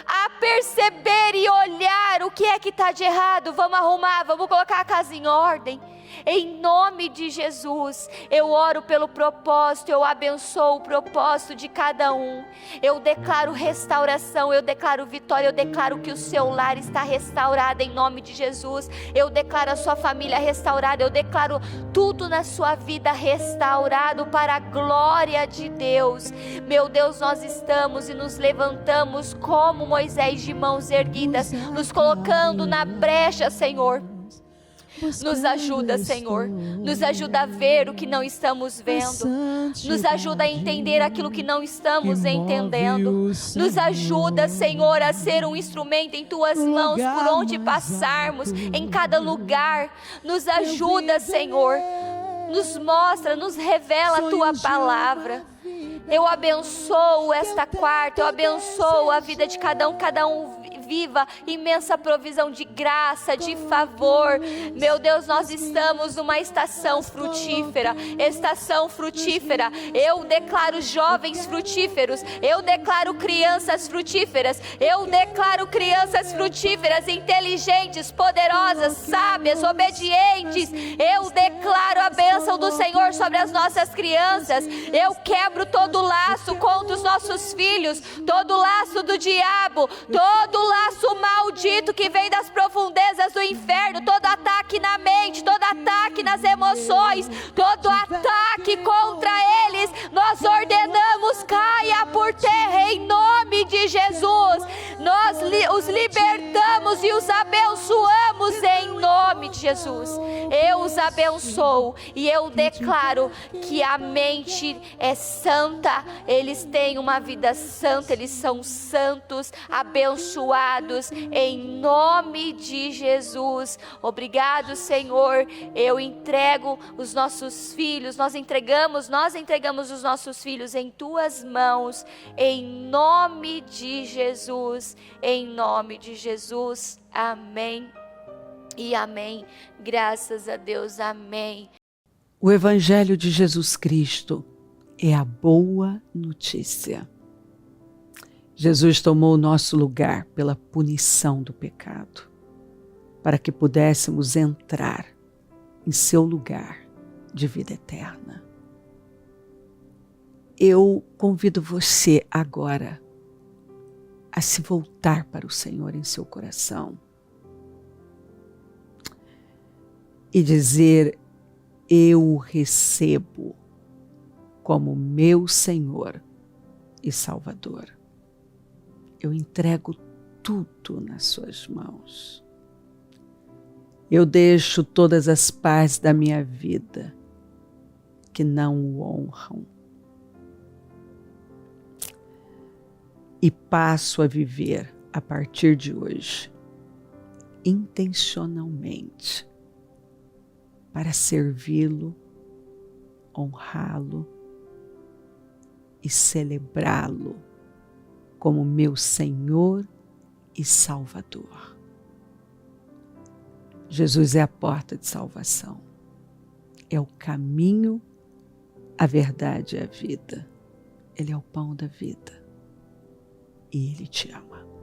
Speaker 1: a perceber e olhar o que é que está de errado. Vamos arrumar, vamos colocar a casa em ordem. Em nome de Jesus, eu oro pelo propósito, eu abençoo o propósito de cada um. Eu declaro restauração, eu declaro vitória, eu declaro que o seu lar está restaurado em nome de Jesus. Eu declaro a sua família restaurada, eu declaro tudo na sua vida restaurado para a glória de Deus. Meu Deus, nós estamos e nos levantamos como Moisés de mãos erguidas, nos colocando na brecha, Senhor. Nos ajuda, Senhor, nos ajuda a ver o que não estamos vendo, nos ajuda a entender aquilo que não estamos entendendo, nos ajuda, Senhor, a ser um instrumento em Tuas mãos por onde passarmos, em cada lugar. Nos ajuda, Senhor, nos mostra, nos revela a Tua palavra. Eu abençoo esta quarta, eu abençoo a vida de cada um viva imensa provisão de graça, de favor. Meu Deus, nós estamos numa estação frutífera, eu declaro jovens frutíferos, eu declaro crianças frutíferas, inteligentes, poderosas, sábias, obedientes. Eu declaro a bênção do Senhor sobre as nossas crianças. Eu quebro todo laço contra os nossos filhos, todo laço do diabo, todo laço maldito que vem das profundezas do inferno, todo ataque na mente, todo ataque nas emoções, todo ataque contra eles, nós ordenamos caia por terra em nome de Jesus. Nós os libertamos e os abençoamos em nome de Jesus. Eu os abençoo e eu declaro que a mente é santa, eles têm uma vida santa, eles são santos, abençoados em nome de Jesus. Obrigado, Senhor. Eu entrego os nossos filhos, nós entregamos os nossos filhos em Tuas mãos, em nome de Jesus, em nome de Jesus. Amém e amém. Graças a Deus, amém.
Speaker 2: O Evangelho de Jesus Cristo é a boa notícia. Jesus tomou o nosso lugar pela punição do pecado, para que pudéssemos entrar em seu lugar de vida eterna. Eu convido você agora a se voltar para o Senhor em seu coração e dizer: eu o recebo como meu Senhor e Salvador. Eu entrego tudo nas suas mãos. Eu deixo todas as partes da minha vida que não o honram e passo a viver a partir de hoje intencionalmente para servi-lo, honrá-lo e celebrá-lo como meu Senhor e Salvador. Jesus é a porta de salvação, é o caminho, a verdade e a vida. Ele é o pão da vida e Ele te ama.